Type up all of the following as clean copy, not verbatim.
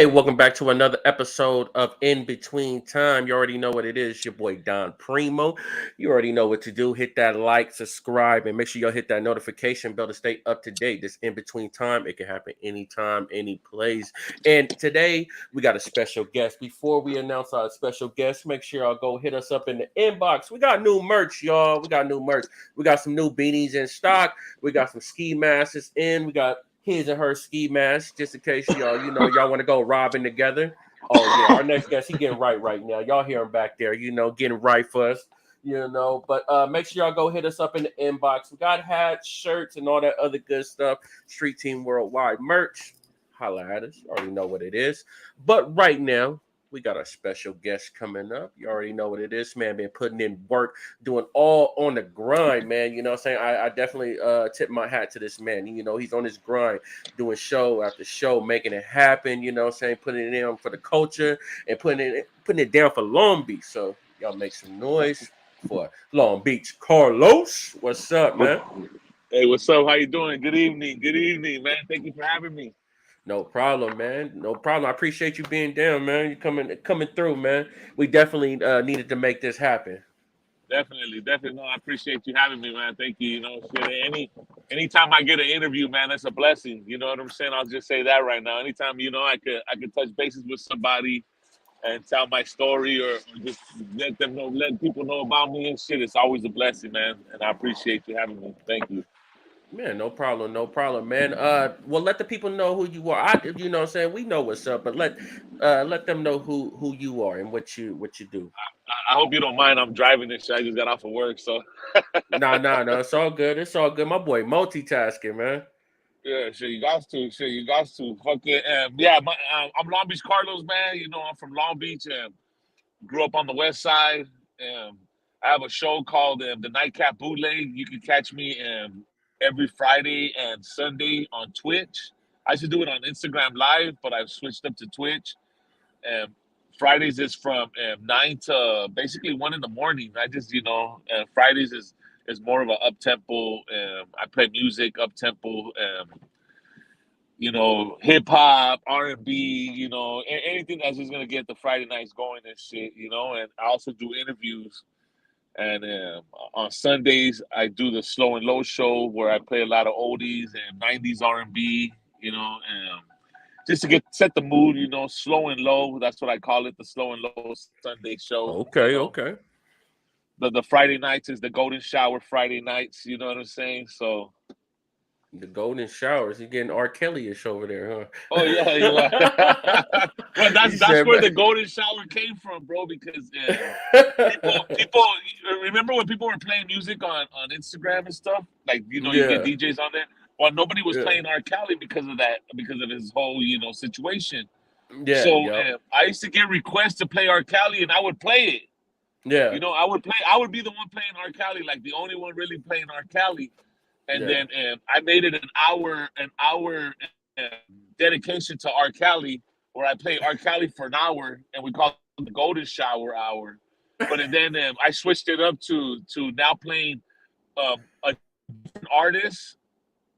Hey, welcome back to another episode of In Between Time. You already know what it is. Your boy Don Primo. You already know what to do. Hit that like, subscribe, and make sure y'all hit that notification bell to stay up to date. This In Between Time, it can happen anytime, any place. And today we got a special guest. Before we announce our special guest, make sure y'all go hit us up in the inbox. We got new merch, y'all. We got new merch. We got some new beanies in stock. We got some ski masks in. We got his and her ski mask, just in case y'all want to go robbing together. Oh yeah, our next guest, he getting right now. Y'all hear him back there, getting right for us, But make sure y'all go hit us up in the inbox. We got hats, shirts, and all that other good stuff. Street Team Worldwide merch. Holla at us. You already know what it is. But right now, we got a special guest coming up. You already know what it is. Man, been putting in work, doing all on the grind, man. You know what I'm saying? I definitely tip my hat to this man. He's on his grind, doing show after show, making it happen, you know what I'm saying? Putting it in for the culture and putting it down for Long Beach. So y'all make some noise for Long Beach. Carlos, what's up, man? Hey, what's up? How you doing? Good evening. Good evening, man. Thank you for having me. No problem, man. No problem. I appreciate you being down, man. You coming through, man. We definitely needed to make this happen. Definitely. No, I appreciate you having me, man. Thank you. Shit, anytime I get an interview, man, that's a blessing. You know what I'm saying? I'll just say that right now. Anytime I could touch bases with somebody and tell my story or just let people know about me and shit. It's always a blessing, man. And I appreciate you having me. Thank you. Man, no problem, man. Well, let the people know who you are. You know what I'm saying? We know what's up, but let them know who you are and what you do. I hope you don't mind. I'm driving this shit. I just got off of work, so Nah. It's all good. It's all good. My boy, multitasking, man. yeah, sure, you got to. Sure, you got to. Fucking, yeah, I'm Long Beach Carlos, man. I'm from Long Beach and grew up on the west side. Um, I have a show called the Nightcap Bootleg. You can catch me every Friday and Sunday on Twitch. I should do it on Instagram Live, but I've switched up to Twitch. Um, Fridays is from 9 to basically 1 in the morning. I just, Fridays is more of a up tempo. I play music up tempo. Hip hop, R&B, anything that's just gonna get the Friday nights going and shit, And I also do interviews. And on Sundays, I do the Slow and Low show where I play a lot of oldies and '90s R&B, just to set the mood, slow and low. That's what I call it, the Slow and Low Sunday show. Okay. The Friday nights is the Golden Shower Friday nights. You know what I'm saying? So. The golden showers. You getting R. Kelly-ish over there, Oh yeah, you are. Well, He that's said, where man. the golden shower came from, bro. Because people remember when people were playing music on Instagram and stuff. Like you get Yeah, DJs on there. Well, nobody was yeah, playing R. Kelly because of that, because of his whole situation. yeah, So yep, I used to get requests to play R. Kelly, and I would play it. yeah, I would play. I would be the one playing R. Kelly, like the only one really playing R. Kelly. And yeah. then I made it an hour dedication to R. Kelly, where I play R. Kelly for an hour, and we call it the Golden Shower Hour. But and then I switched it up to now playing a different artist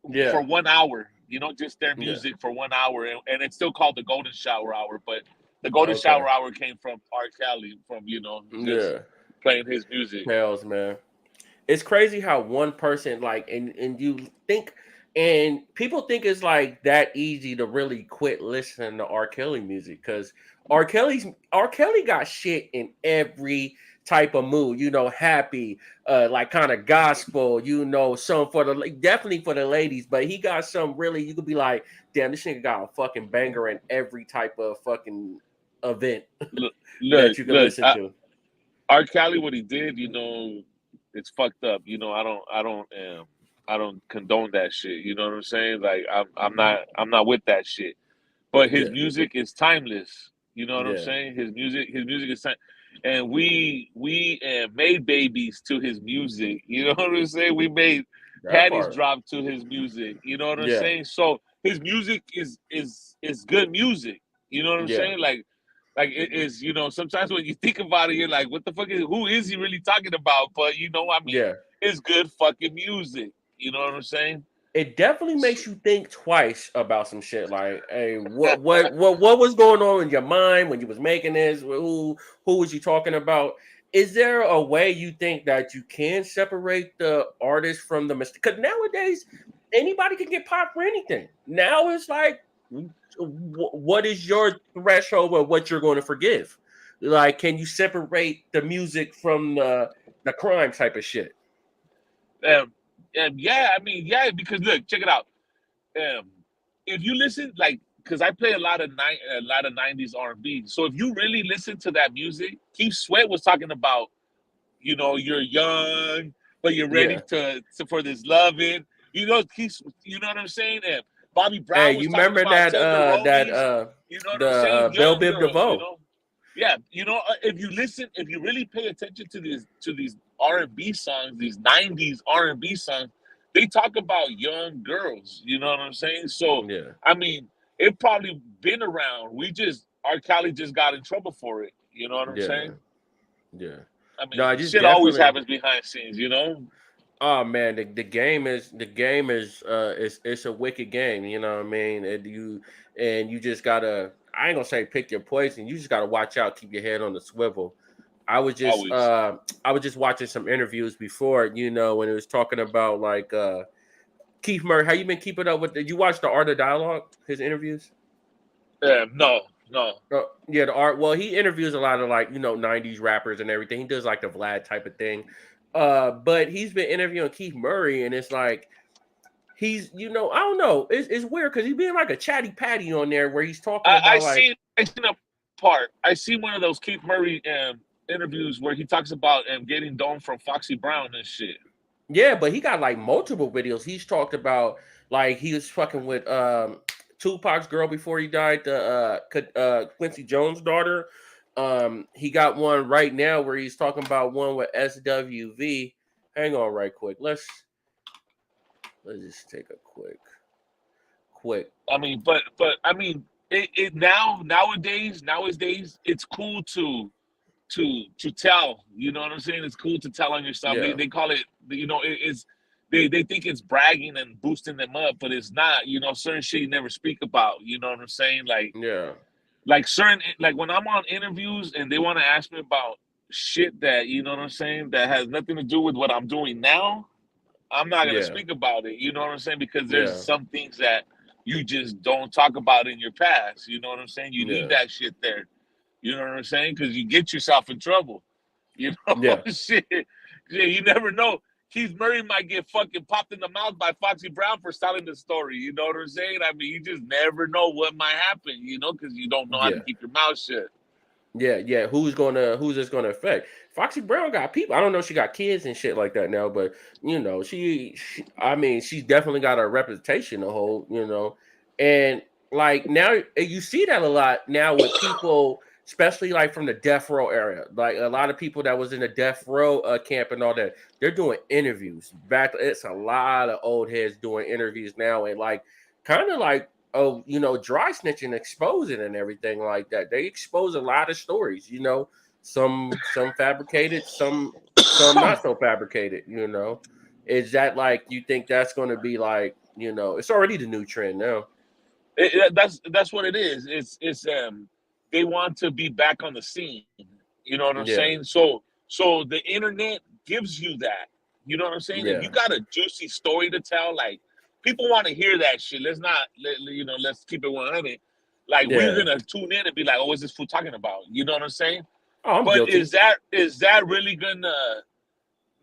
Yeah. for 1 hour. Just their Yeah. music for 1 hour, and it's still called the Golden Shower Hour. But the Golden Okay. Shower Hour came from R. Kelly, from just Yeah. playing his music. Hells, man. It's crazy how one person and you think and people think it's like that easy to really quit listening to R. Kelly music because R. Kelly got shit in every type of mood, happy, like kind of gospel, some for definitely for the ladies, but he got some really you could be like, damn, this nigga got a fucking banger in every type of fucking event Look, that look, you can look. listen to. R. Kelly, what he did, it's fucked up. I don't condone that shit. You know what I'm saying? Like, I'm not with that shit. But his Yeah, music is timeless. You know what I'm yeah, saying? His music is time, and we made babies to his music. You know what I'm saying? We made that panties part. drop to his music. You know what I'm Yeah, saying? So his music is good music. You know what I'm yeah. saying? Like it is, sometimes when you think about it, you're like, what the fuck who is he really talking about? But I mean, Yeah, it's good fucking music. You know what I'm saying? it definitely makes you think twice about some shit. Like, hey, what was going on in your mind when you was making this? Who was you talking about? Is there a way you think that you can separate the artist from the mistake? Because nowadays anybody can get popped for anything. Now it's like, what is your threshold of what you're going to forgive? Like, can you separate the music from the crime type of shit? Um, yeah, I mean, yeah, because look, check it out. Um, if you listen, like, because I play a lot of '90s R&B, so if you really listen to that music, Keith Sweat was talking about, you're young, but you're ready Yeah. to for this loving. You know what I'm saying? And Bobby Hey, Brown was you talking remember about that tenderonis. You know what the I'm saying? Bell Young Bib girls. DeVoe. Yeah. If you really pay attention to these R&B songs, these '90s R&B songs, they talk about young girls. You know what I'm saying? So, Yeah, I mean, it probably been around. R. Kelly just got in trouble for it. You know what I'm yeah, saying? yeah. I No, I mean, just shit always definitely. happens behind scenes. Oh man, the game is it's a wicked game. You know what I mean? And you just gotta. I ain't gonna say pick your poison. You just gotta watch out. Keep your head on the swivel. I was just Always. I was just watching some interviews before. When it was talking about like Keith Murray. How you been keeping up with? Did you watch the Art of Dialogue? His interviews. No, no. Yeah, the art. Well, he interviews a lot of like '90s rappers and everything. He does like the Vlad type of thing. But he's been interviewing Keith Murray, and it's like I don't know. It's weird because he's being like a chatty patty on there where he's talking I about like seen a part. I seen one of those Keith Murray interviews where he talks about getting domed from Foxy Brown and shit. yeah, but he got like multiple videos. He's talked about like he was fucking with Tupac's girl before he died, the Quincy Jones' daughter. He got one right now where he's talking about one with SWV. Hang on, right quick. Let's just take a quick. I mean, but I mean, it nowadays it's cool to tell. You know what I'm saying? It's cool to tell on yourself. They Yeah, they call it, it's they think it's bragging and boosting them up, but it's not. Certain shit you never speak about. You know what I'm saying? yeah, Like when I'm on interviews and they want to ask me about shit that, you know what I'm saying, that has nothing to do with what I'm doing now, I'm not gonna yeah, speak about it. You know what I'm saying? Because there's yeah, some things that you just don't talk about in your past. You know what I'm saying? You leave yeah, that shit there. You know what I'm saying? Because you get yourself in trouble. You know, yeah, shit. You never know. Keith Murray might get fucking popped in the mouth by Foxy Brown for telling the story. You know what I'm saying? I mean, you just never know what might happen. Because you don't know how to yeah. keep your mouth shut. Yeah. Who's this gonna affect? Foxy Brown got people. I don't know if she got kids and shit like that now, but I mean, she's definitely got a reputation to hold. And like now you see that a lot now with people, especially like from the death row area. Like a lot of people that was in the death row camp and all that, they're doing interviews. It's a lot of old heads doing interviews now, and like kind of like dry snitching, exposing and everything like that. They expose a lot of stories. Some fabricated, some not so fabricated. Is that like you think that's gonna be like, it's already the new trend now. That's what it is. It's they want to be back on the scene. You know what I'm Yeah, saying? So the internet gives you that. You know what I'm saying? If you yeah, got a juicy story to tell, like people want to hear that shit. Let's keep it 100. Like we're yeah. gonna tune in and be like, oh, what's this fool talking about? You know what I'm saying? Oh, I'm But guilty. is that really gonna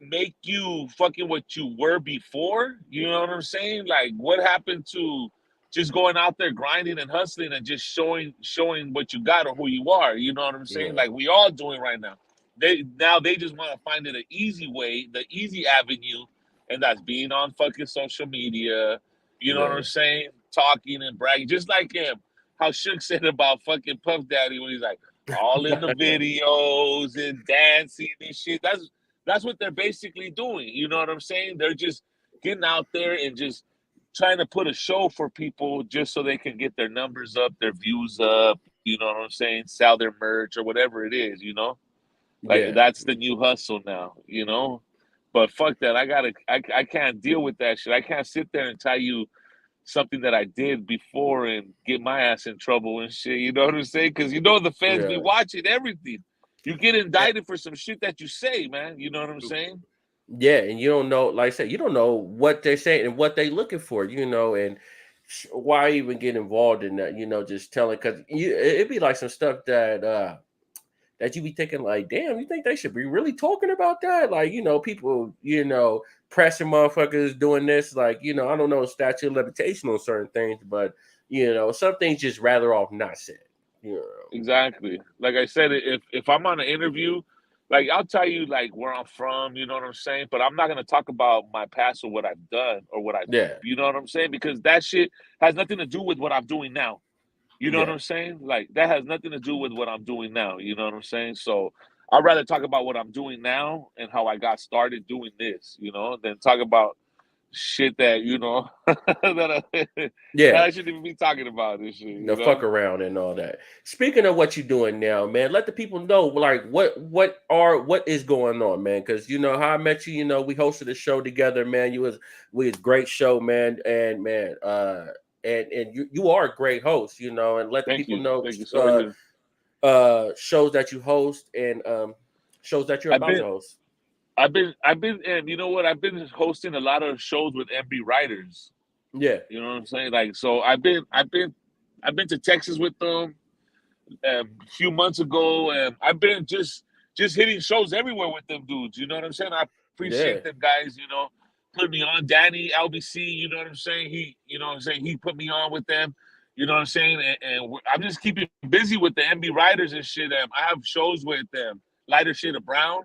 make you fucking what you were before? You know what I'm saying? Like what happened to just going out there grinding and hustling and just showing what you got or who you are? You know what I'm saying? Yeah, Like we all doing right now. They just want to find it an easy way, the easy avenue, and that's being on fucking social media. You know what I'm yeah, saying? Talking and bragging, just like him. How Shook said about fucking Puff Daddy when he's like all in the videos and dancing and shit. That's what they're basically doing. You know what I'm saying? They're just getting out there and just trying to put a show for people just so they can get their numbers up, their views up. You know what I'm saying? Sell their merch or whatever it is. Like yeah, that's the new hustle now. But fuck that. I can't deal with that shit. I can't sit there and tell you something that I did before and get my ass in trouble and shit. You know what I'm saying? Because you know the feds be Yeah. watching everything. You get Eh, indicted for some shit that you say, man. You know what I'm saying? yeah, and you don't know, like I said, you don't know what they're saying and what they looking for, and why even get involved in that, just telling because it'd be like some stuff that you be thinking like, damn, you think they should be really talking about that? Like, people, pressing motherfuckers doing this, like, I don't know statute of limitation on certain things, but some things just rather off not said, you know. Exactly. Like I said, if I'm on an interview, like I'll tell you like where I'm from, you know what I'm saying? But I'm not gonna talk about my past or what I've done or what I, Yeah, you know what I'm saying? Because that shit has nothing to do with what I'm doing now. You know what yeah, I'm saying? Like that has nothing to do with what I'm doing now. You know what I'm saying? So I'd rather talk about what I'm doing now and how I got started doing this, than talk about shit that, that yeah. I shouldn't even be talking about this shit, The fuck around and all that. Speaking of what you're doing now, man, let the people know like what is going on, man. Because how I met you. We hosted a show together, man. We was great show, man, and man, and you are a great host, and let the Thank people you. know Thank you. Sorry to shows that you host and shows that you're I've about been to host. and you know what? I've been hosting a lot of shows with MB writers. Yeah, You know what I'm saying? Like, so I've been to Texas with them a few months ago, and I've been just hitting shows everywhere with them dudes. You know what I'm saying? I yeah, appreciate them guys. Put me on. Danny LBC. You know what I'm saying? He put me on with them. You know what I'm saying? And I'm just keeping busy with the MB writers and shit. I have shows with them. Lighter Shade of Brown.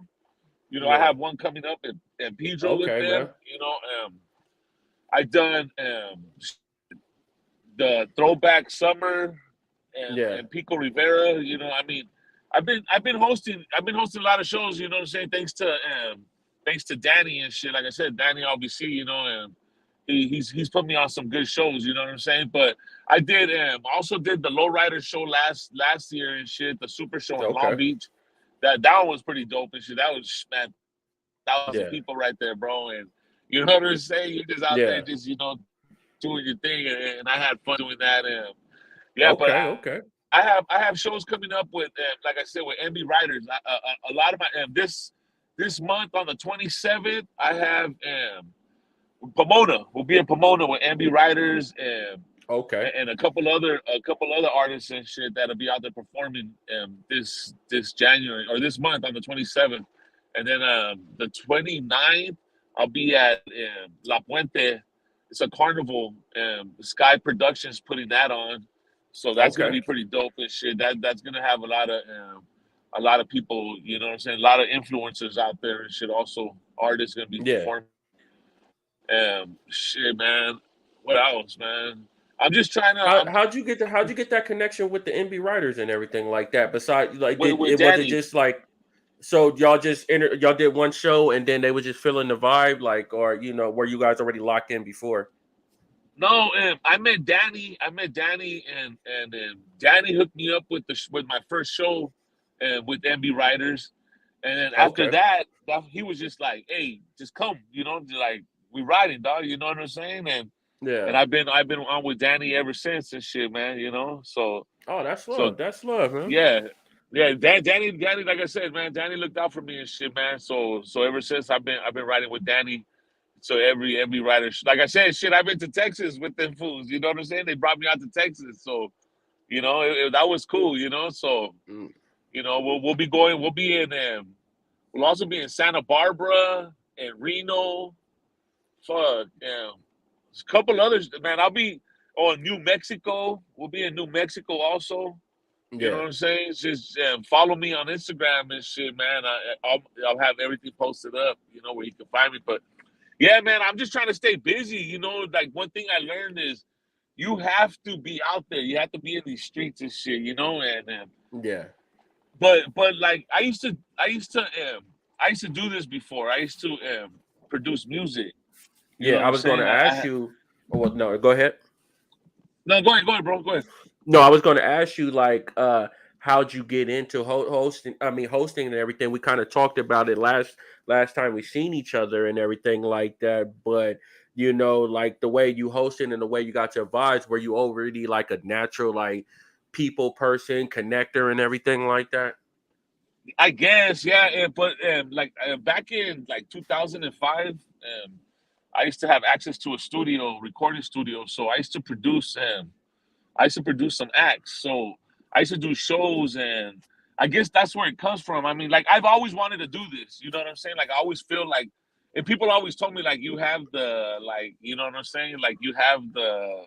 I yeah. have one coming up in Pedro with Okay, them. man. I done the Throwback Summer Yeah. and Pico Rivera. I mean, I've been hosting a lot of shows. You know what I'm saying? Thanks to Danny and shit. Like I said, Danny obviously. And he's put me on some good shows. You know what I'm saying? But I did also did the Lowrider show last year and shit. The Super Show in Long Okay. Beach. That one was pretty dope and shit. That was, man, 1,000 Yeah. people right there, bro. And you know what I'm saying? You're just out there, Yeah. just doing your thing, and I had fun doing that. And yeah, but Okay. Okay. I have shows coming up with, like I said, with MB writers. A lot of my this month on the 27th, I have Pomona. We'll be in Pomona with MB writers Okay. and a couple other artists and shit that'll be out there performing this January or this month on the 27th, and then the 29th I'll be at La Puente. It's a carnival. Sky Productions putting that on, so that's gonna Okay. be pretty dope and shit. That's gonna have a lot of people. You know what I'm saying? A lot of influencers out there and shit. Also, artists gonna be Yeah. performing. Shit, man. What else, man? I'm just trying to. How'd you get that connection with the NB writers and everything like that? Besides, like, with, did with it was it Danny. just like so y'all did one show and then they was just feeling the vibe, like, or were you guys already locked in before? No, I met Danny. And Danny hooked me up with my first show, with MB Writers, and then after Okay. that, he was just like, "Hey, just come," like we riding, dog. You know what I'm saying? And Yeah. I've been on with Danny ever since and shit, man. So Oh, that's so love. That's love, man. yeah, yeah. Danny, like I said, man, Danny looked out for me and shit, man. So ever since I've been riding with Danny. So every writer, like I said, shit, I've been to Texas with them fools. You know what I'm saying? They brought me out to Texas, so that was cool. So Mm, we'll be going. We'll be in. We'll also be in Santa Barbara and Reno. Fuck, a couple others, man. I'll be on New Mexico. We'll be in New Mexico also. You know yeah. what I'm saying? It's just follow me on Instagram and shit, man. I'll have everything posted up. Where you can find me, but. Yeah, man, I'm just trying to stay busy. Like one thing I learned is you have to be out there. You have to be in these streets and shit, and Yeah. but like I used to do this before. I used to produce music. You know Yeah. what I I'm was going saying? to ask you. Oh, well, no, go ahead. No, go ahead, bro. Go ahead. No, I was going to ask you like how'd you get into hosting? I mean, hosting and everything. We kind of talked about it last time we seen each other and everything like that. But like the way you hosted and the way you got your vibes, were you already like a natural like people person, connector, and everything like that? I guess, yeah. But like back in like 2005, I used to have access to a studio, recording studio. So I used to produce some acts. So I used to do shows, and I guess that's where it comes from. I mean, like I've always wanted to do this. You know what I'm saying? Like I always feel like, and people always told me like you have the like, you know what I'm saying? Like you have the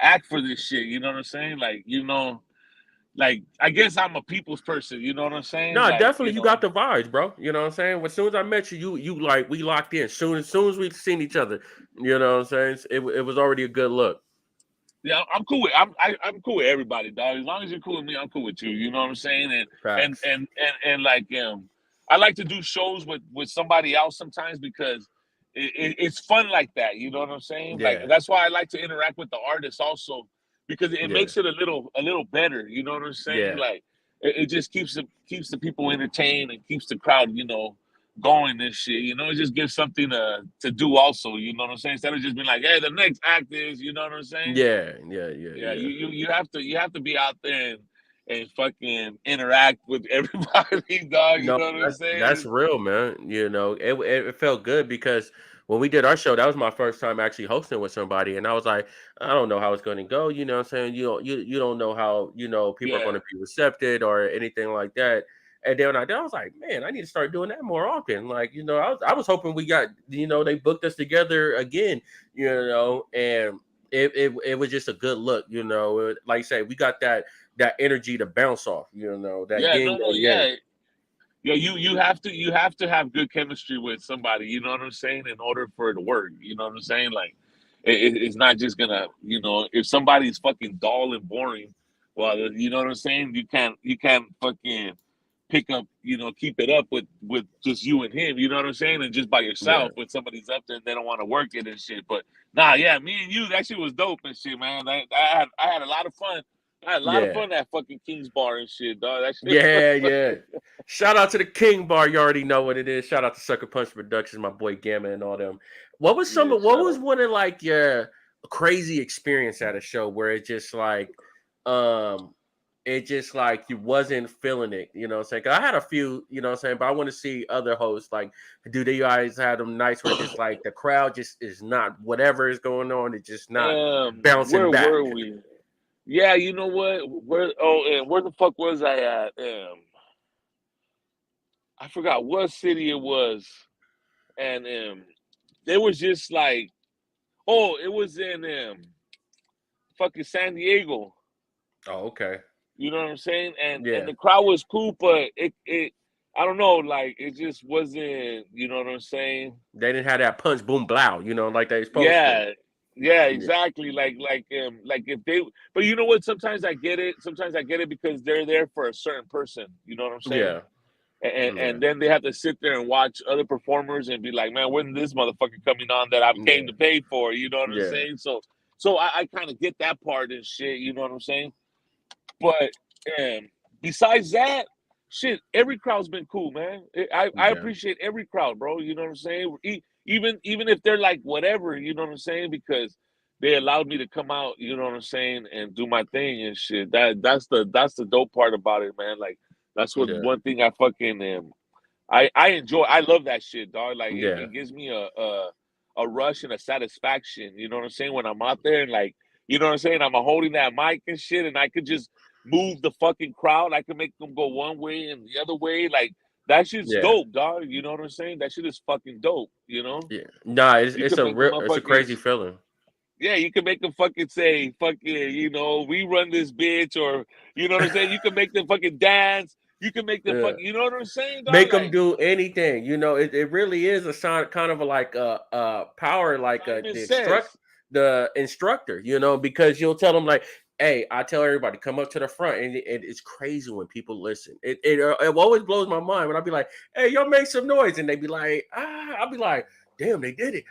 act for this shit. You know what I'm saying? Like like I guess I'm a people's person. You know what I'm saying? No, Like definitely you got the vibes, bro. You know what I'm saying? As soon as I met you, you like we locked in. Soon as we seen each other, you know what I'm saying? It was already a good look. yeah, I'm cool with I'm cool with everybody, dog. As long as you're cool with me, I'm cool with you. You know what I'm saying? Facts. And like I like to do shows with somebody else sometimes because it's fun like that. You know what I'm saying? Like Yeah, that's why I like to interact with the artists also because it yeah, makes it a little better. You know what I'm saying? yeah, Like it just keeps the people entertained and keeps the crowd going and shit. It just gives something to do also. You know what I'm saying? Instead of just being like, hey, the next act is. You know what I'm saying? yeah, yeah, yeah, Yeah, yeah. you have to be out there and fucking interact with everybody, dog. You No, know what I'm that's saying? real, man. It felt good because when we did our show, that was my first time actually hosting with somebody, and I was like, I don't know how it's going to go. You know what I'm saying? You don't know how people are going Yeah, to be receptive or anything like that. And then when I did, I was like, man, I need to start doing that more often. Like, I was hoping we got, they booked us together again, and it was just a good look, like I say, we got that energy to bounce off, that yeah, yin no, no, and yang. yeah. Yeah, you have to have good chemistry with somebody. You know what I'm saying? In order for it to work, you know what I'm saying? Like, it's not just gonna, if somebody's fucking dull and boring, well, you know what I'm saying? You can't fucking pick up, keep it up with just you and him. You know what I'm saying? And just by Yeah. yourself, when somebody's up there and they don't want to work it and shit. But nah, yeah, me and you, that shit was dope and shit, man. I had a lot of fun. I had a lot of Yeah. fun at fucking King's Bar and shit, dog. That shit was Yeah, yeah. Shout out to the King Bar. You already know what it is. Shout out to Sucker Punch Productions, my boy Gamma and all them. yeah, What shout was out. one of like your crazy experience at a show where um it just like you wasn't feeling it, you know what I'm saying? 'Cause I had a few, you know what I'm saying, but I want to see other hosts like do they guys have them nights where just like the crowd just is not whatever is going on, it's just not bouncing Where back. were we? Yeah, you know what? And where the fuck was I at? I forgot what city it was, and they was just like, oh, it was in fucking San Diego. Oh, okay. You know what I'm saying? And Yeah. the crowd was cool, but it I don't know, like it just wasn't. You know what I'm saying? They didn't have that punch boom blow, like they supposed to. Yeah, yeah, Yeah. exactly. Like if they, but you know what? Sometimes I get it. Sometimes I get it because they're there for a certain person. You know what I'm saying? Yeah. And Yeah. and then they have to sit there and watch other performers and be like, man, when this motherfucker coming on that I came Yeah. to pay for? You know what I'm Yeah. saying? So I kind of get that part and shit. You know what I'm saying? But um, besides that, shit, every crowd's been cool, man. I Yeah. appreciate every crowd, bro. You know what I'm saying? Even if they're like whatever, you know what I'm saying? Because they allowed me to come out, you know what I'm saying, and do my thing and shit. That's the dope part about it, man. Like that's what Yeah. one thing I fucking I enjoy. I love that shit, dog. Like it, Yeah. it gives me a rush and a satisfaction. You know what I'm saying? When I'm out there and like, you know what I'm saying? I'm holding that mic and shit, and I could just move the fucking crowd. I could make them go one way and the other way. Like that shit's Yeah. dope, dog. You know what I'm saying? That shit is fucking dope. Yeah. Nah, it's You it's could a make them real it's a crazy motherfuckers. feeling. Yeah, you can make them fucking say, fucking, we run this bitch, or you know what I'm saying? You can make them fucking dance. You can make them Yeah. fucking, you know what I'm saying, dog? Make them Like do anything. It really is a sign kind of like a power like Simon says. the instructor, because you'll tell them like, hey, I tell everybody come up to the front, and it's crazy when people listen. It always blows my mind when I be like, hey, y'all make some noise, and they be like, I'll be like, damn, they did it.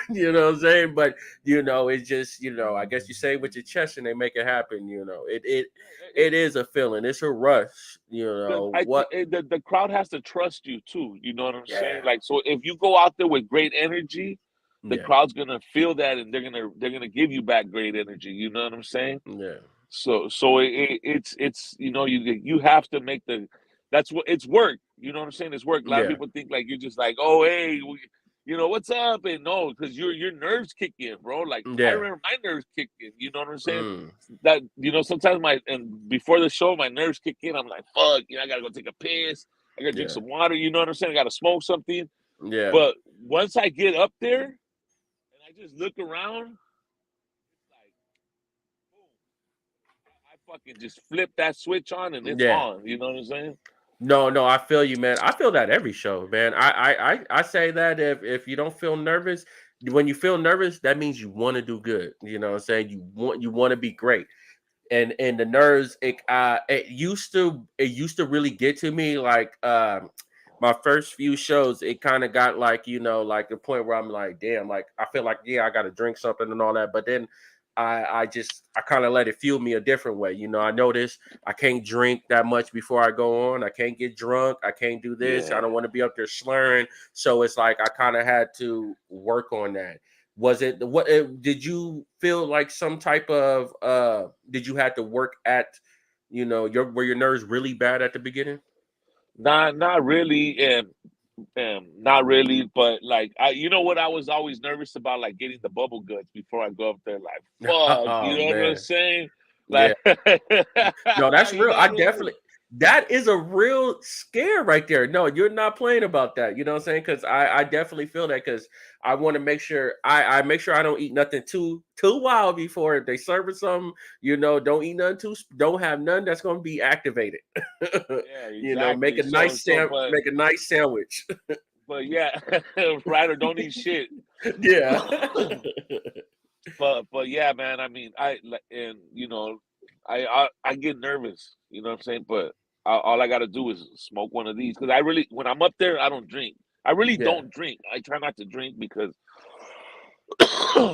You know what I'm saying? But it's just I guess you say with your chest and they make it happen. It is a feeling. It's a rush. I think What? the crowd has to trust you too. You know what I'm saying? Yeah, Like, so if you go out there with great energy, the yeah, crowd's gonna feel that, and they're gonna give you back great energy. You know what I'm saying? yeah, So you have to make the that's what it's work. You know what I'm saying? It's work. A lot of yeah, people think like you're just like, oh hey, what's up? And no, because your nerves kick in, bro. Like I yeah. remember my nerves kicked in. You know what I'm saying? Mm, That sometimes and before the show my nerves kick in. I'm like, fuck, I gotta go take a piss. I gotta drink yeah, some water. You know what I'm saying? I gotta smoke something. yeah, But once I get up there and I just look around, it's like boom. I fucking just flip that switch on and it's yeah. on. You know what I'm saying? No, no, I feel you, man. I feel that every show, man. I say that if you don't feel nervous, when you feel nervous, that means you want to do good. You know what I'm saying? You want to be great. And the nerves, it used to really get to me. Like my first few shows, it kind of got like like the point where I'm like, damn, like I feel like I got to drink something and all that. But then I kind of let it fuel me a different way. I notice I can't drink that much before I go on. I can't get drunk. I can't do this. I Yeah. don't want to be up there slurring. So it's like I kind of had to work on that. Was it what did you feel like some type of did you have to work at were your nerves really bad at the beginning? Not really, not really. But like you know what I was always nervous about, like getting the bubble guts before I go up there. Like fuck, you Oh know what I'm man. saying? Yeah. Like No, that's you real. know I what I'm saying? definitely that is a real scare right there. No, you're not playing about that. You know what I'm saying? Because I definitely feel that because I want to make sure I make sure I don't eat nothing too wild before if they serving something. Don't eat nothing don't have none that's gonna be activated. Yeah, exactly. Make a nice sandwich. But yeah, right, or don't eat shit. Yeah. But yeah, man. I mean, and I get nervous. You know what I'm saying? But all I got to do is smoke one of these because I really, when I'm up there, I don't drink. I really Yeah. don't drink. I try not to drink because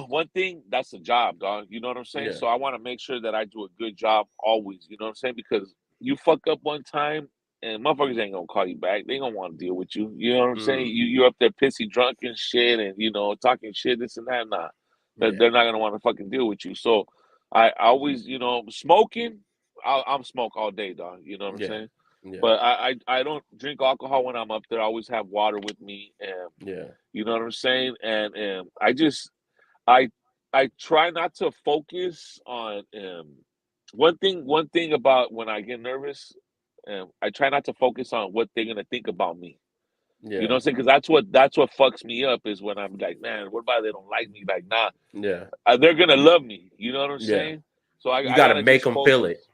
one thing, that's a job, dog. You know what I'm saying? Yeah. So I want to make sure that I do a good job always. You know what I'm saying? Because you fuck up one time and motherfuckers ain't gonna call you back. They gonna want to deal with you. You know what I'm saying? Mm, You're up there pissy drunk and shit and talking shit, this and that. Nah. yeah. They're not gonna want to fucking deal with you. So I always, smoking, I'm smoke all day, dog. You know what I'm Yeah. saying? Yeah. But I don't drink alcohol when I'm up there. I always have water with me and Yeah. you know what I'm saying? And I I try not to focus on one thing about when I get nervous, I try not to focus on what they're gonna think about me. You know Yeah. what I'm saying? Because that's what fucks me up is when I'm like, man, what about they don't like me? Like, nah, Yeah. they're gonna love me. You know what I'm Yeah. saying? So I, You I got to gotta make just them feel focus. it.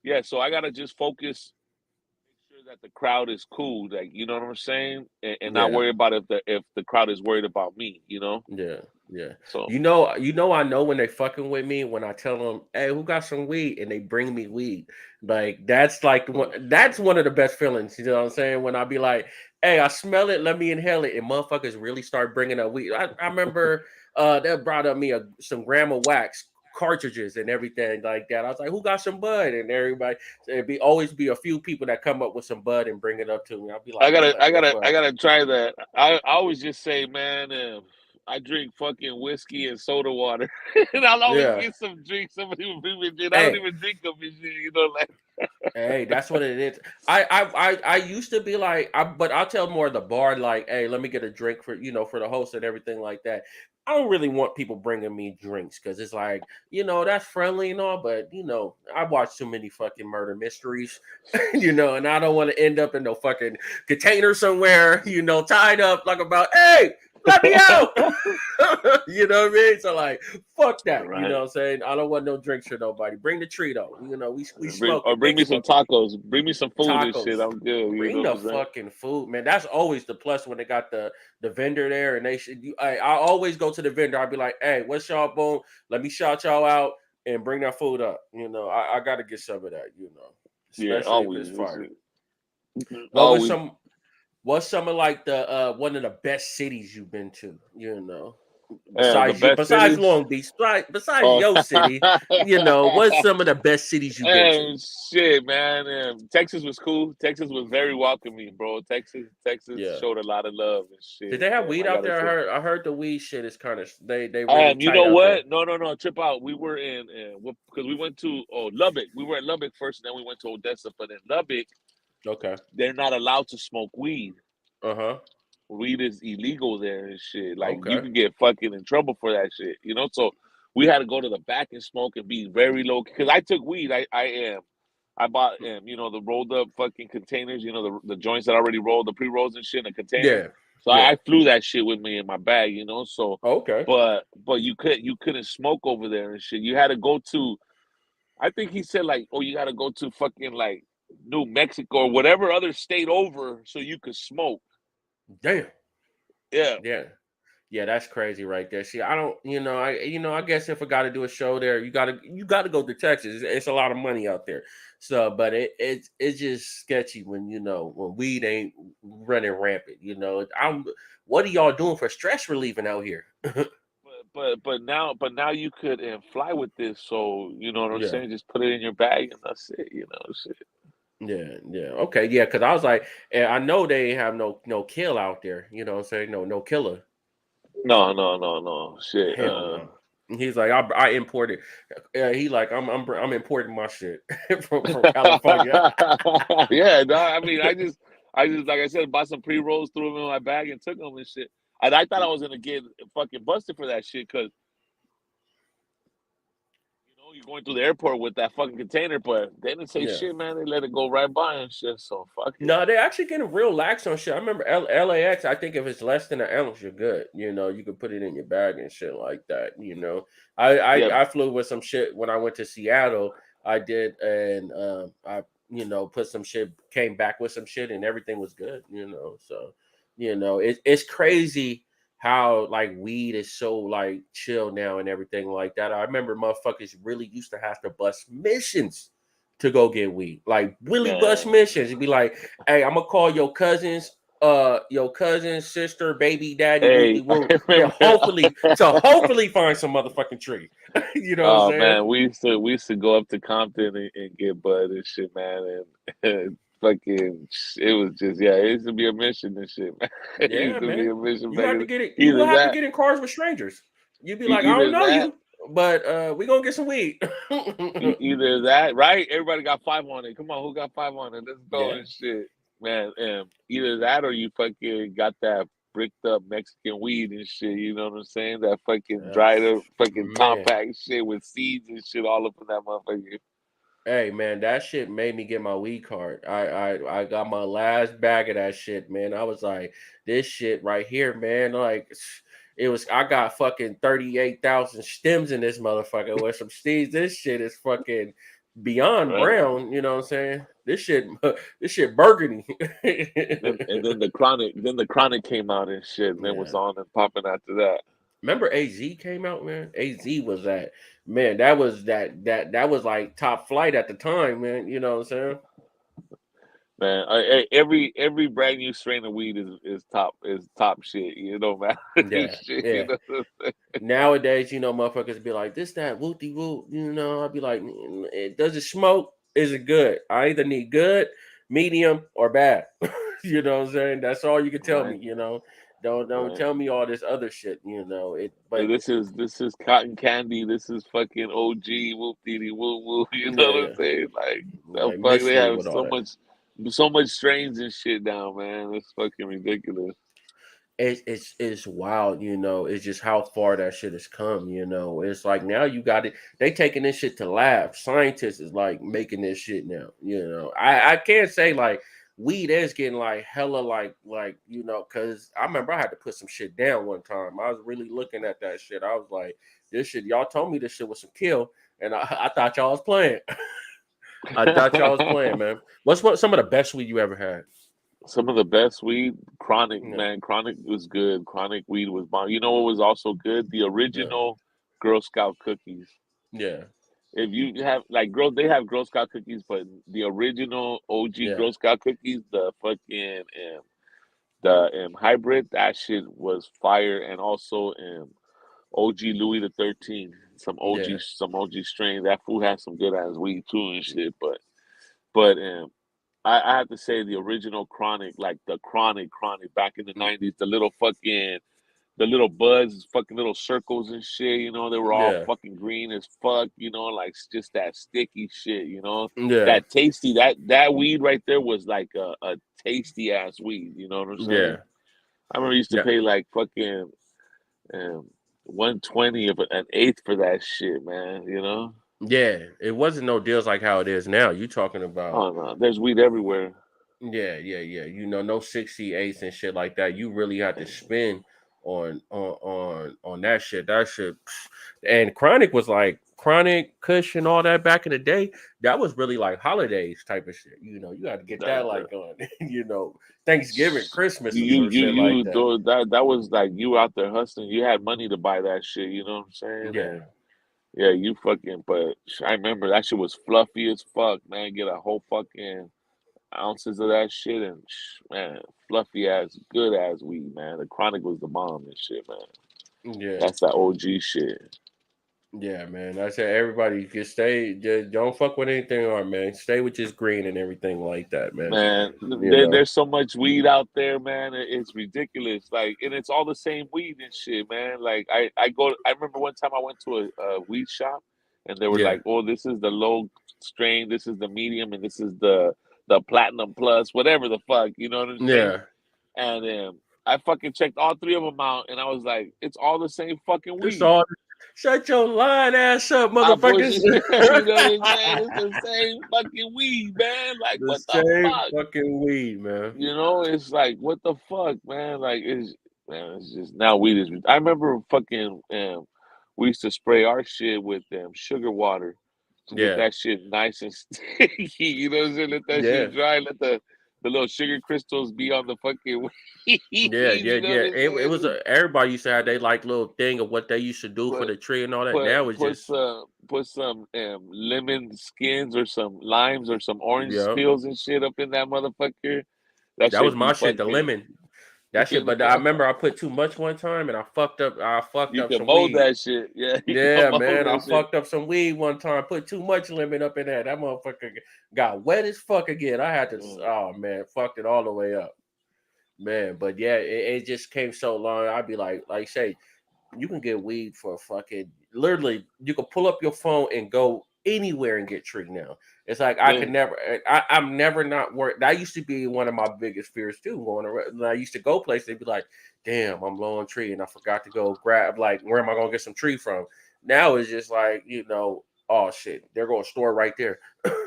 Yeah, so I gotta just focus, make sure that the crowd is cool. Like, you know what I'm saying? And not Yeah. worry about if the crowd is worried about me. Yeah, yeah. So I know when they fucking with me when I tell them, "Hey, who got some weed?" and they bring me weed. Like that's like that's one of the best feelings. You know what I'm saying? When I be like, "Hey, I smell it. Let me inhale it," and motherfuckers really start bringing up weed. I remember that brought up me some gram of wax cartridges and everything like that. I was like, "Who got some bud?" And everybody, so it'd be always be a few people that come up with some bud and bring it up to me. I'll be I like, gotta, "What I the gotta, I fuck?" gotta try that. I always just say, man, I drink fucking whiskey and soda water, and I'll always Yeah. get some drinks. Somebody will bring me shit. I don't Hey, even drink them and shit. Like hey, that's what it is. I used to be like, but I'll tell more of the bar like, hey, let me get a drink for for the host and everything like that. I don't really want people bringing me drinks because it's like that's friendly and all, but I watch too many fucking murder mysteries, and I don't want to end up in no fucking container somewhere, tied up like about, hey, let me out. You know what I mean? So like, fuck that. You know right. what I'm saying? I don't want no drinks for nobody. Bring the Treato. We Bring or smoking, bring big me some smoking. tacos. Bring me some food and Tacos. shit. I'm good. You Bring know what the I'm saying? fucking food, man. That's always the plus when they got the vendor there, and they should. I always go to the vendor. I'll be like, hey, what's y'all boom? Let me shout y'all out and bring that food up. I got to get some of that. Yeah, Especially if it's always. fire. What was Always. some? What's some of like the one of the best cities you've been to? The best Besides cities. Long Beach, besides Oh, your city, what's some of the best cities you've been to? and shit, man. Texas was cool. Texas was very welcoming, bro. Texas Yeah. showed a lot of love and Did shit. they have weed I out gotta there? say. I heard the weed shit is kind of they really You tight know out there. what? No. Trip out. We were in because we went to Lubbock. We were at Lubbock first, and then we went to Odessa. But in Lubbock, Okay. they're not allowed to smoke weed. Uh-huh. Weed is illegal there and shit. Like you Okay. can get fucking in trouble for that shit. So we had to go to the back and smoke and be very low. Because I took weed. I am. I bought the rolled up fucking containers. The joints that already rolled, the pre rolls and shit in a container. Yeah. So Yeah. I flew that shit with me in my bag. So Okay. but you couldn't smoke over there and shit. You had to go to. I think he said like, oh, you got to go to fucking like New Mexico or whatever other state over so you could smoke. Damn. Yeah. Yeah. Yeah, that's crazy right there. See, I don't, I guess if I got to do a show there, you got to go to Texas. It's a lot of money out there. So, but it's just sketchy when when weed ain't running rampant. What are y'all doing for stress relieving out here? But now you could fly with this. So you know what I'm Yeah, saying. Just put it in your bag and that's it. Shit. yeah. Okay, yeah. Because I was like, I know they have no kill out there. You know what I'm saying? No killer. No. Shit. Hell no. He's like, I imported. He like, I'm importing my shit from California. Yeah. No, I mean, I just like I said, bought some pre rolls, threw them in my bag, and took them and shit. And I thought I was gonna get fucking busted for that shit because you're going through the airport with that fucking container, but they didn't say Yeah. shit, man. They let it go right by and shit. So fuck it. No, they're actually getting real lax on shit. I remember LAX. I think if it's less than an ounce, you're good. You can put it in your bag and shit like that. Yeah, I flew with some shit when I went to Seattle. I did, and I put some shit, came back with some shit, and everything was good. So it's crazy how like weed is so like chill now and everything like that. I remember motherfuckers really used to have to bust missions to go get weed. Like Willie Bush man. missions. It'd be like, hey, I'm gonna call your cousin's sister, baby daddy, whoop de Hey, whoop. I Yeah, remember. hopefully find some motherfucking tree. You know what I'm Oh saying? man, we used to go up to Compton and get bud and shit, man, and fucking it was just it used to be a mission and shit, man. It Yeah, used to be man. a mission You back have to in get it. You will either have to that, get in cars with strangers. You'd be like, I don't either know that, you, but we gonna get some weed. either that, right? Everybody got 500. Come on, who got 500? Let's go Yeah, and shit, man. Either that or you fucking got that bricked up Mexican weed and shit. You know what I'm saying? That fucking dried up, fucking man. compact shit with seeds and shit all up in that motherfucker. Hey man, that shit made me get my weed card. I got my last bag of that shit, man. I was like, this shit right here, man. Like it was I got fucking 38,000 stems in this motherfucker with some seeds. This shit is fucking beyond Right. brown, you know what I'm saying? This shit burgundy. And then the chronic came out and shit, and it was Yeah. on and popping after that. Remember AZ came out, man? AZ was that man, that was like top flight at the time, man. You know what I'm saying? Man, every brand new strain of weed is top shit. Man, Yeah, shit. yeah. Nowadays, motherfuckers be like, this, that, whoopty whoop. I'd be like, does it smoke? Is it good? I either need good, medium, or bad. You know what I'm saying? That's all you can tell Right, me. Don't right. tell me all this other shit, but This is cotton candy. This is fucking OG whoop dee whoop whoop. You know what I'm yeah, saying? Like the like fuck, they miss me have with all so that. much strains and shit now, man. It's fucking ridiculous. It's wild, It's just how far that shit has come, It's like now you got it. They taking this shit to labs. Scientists is like making this shit now. I can't say like weed is getting like hella because I remember I had to put some shit down one time. I was really looking at that shit. I was like, this shit. Y'all told me this shit was some kill, and I thought y'all was playing. I thought y'all was playing, man. What's some of the best weed you ever had? Some of the best weed, Chronic, Yeah, man. Chronic was good. Chronic weed was bomb. You know what was also good? The yeah, original Girl Scout cookies. yeah, If you have like they have Girl Scout cookies, but the original OG yeah. Girl Scout cookies, the fucking the hybrid, that shit was fire. And also OG Louis the 13th, Yeah, some OG strain. That food has some good ass weed too and shit. But I have to say the original Chronic, like the Chronic back in the mm, '90s, the little buds, fucking little circles and shit. You know, they were all yeah, fucking green as fuck. You know, like just that sticky shit. You know, yeah, that tasty that weed right there was like a tasty ass weed. You know what I'm saying? yeah, I remember I used to yeah, pay like fucking um, 120 of an eighth for that shit, man. You know? yeah. It wasn't no deals like how it is now. You talking about? Oh no, there's weed everywhere. Yeah, yeah, yeah. You know, no 68s and shit like that. You really had to spend on that shit. That shit. And Chronic was like Chronic, Kush, and all that back in the day. That was really like holidays type of shit. You know, you had to get that That, like on, Thanksgiving, Christmas, or some shit like you that. do that was like you out there hustling. You had money to buy that shit. You know what I'm saying? And Yeah, yeah, you fucking. But I remember that shit was fluffy as fuck, man. Get a whole fucking ounces of that shit and man, fluffy ass, good ass weed, man. The Chronic was the bomb and shit, man. yeah. That's that OG shit. Yeah, man. I said everybody just stay. Just don't fuck with anything on, man. Stay with just green and everything like that, man. Man, You know. there's so much weed out there, man. It's ridiculous. Like, and it's all the same weed and shit, man. Like, I remember one time I went to a weed shop, and they were Yeah, like, "Oh, this is the low strain, this is the medium, and this is the platinum plus, whatever the fuck." You know what I'm saying? yeah. And I fucking checked all three of them out, and I was like, "It's all the same fucking It's weed." all. Shut your lying ass up, I motherfuckers. bullshit. You know what I'm saying? It's the same fucking weed, man. Like, The what the same fuck? fucking weed, man. You know, it's like what the fuck, man. Like it's man, it's just now weed is. I remember fucking. We used to spray our shit with sugar water to get Yeah, that shit nice and sticky. You know what I'm saying? Let that yeah. shit dry. Let the little sugar crystals be on the fucking weed. Yeah, yeah, You know yeah. what I'm It was saying? everybody used to have their like little thing of what they used to do for Put the tree and all that. Now it's just put some lemon skins or some limes or some orange yeah. peels and shit up in that motherfucker. That That was should be my shit, the fucking. lemon. That shit, but I remember I put too much one time and I fucked up. I fucked You up can some mold weed. that shit. Yeah, you can Yeah, mold man, I that shit. fucked up some weed one time. Put too much lemon up in there. That motherfucker got wet as fuck again. I had to. Mm. Oh man, fucked it all the way up, man. But yeah, it just came so long. I'd be like, say, you can get weed for fucking literally. You can pull up your phone and go anywhere and get tree now. It's like I could Man, never. I'm never not worried. That used to be one of my biggest fears too. Going around, when I used to go places, they'd be like, "Damn, I'm low on tree and I forgot to go grab. Like, where am I gonna get some tree from?" Now it's just like oh shit, they're going to store right there.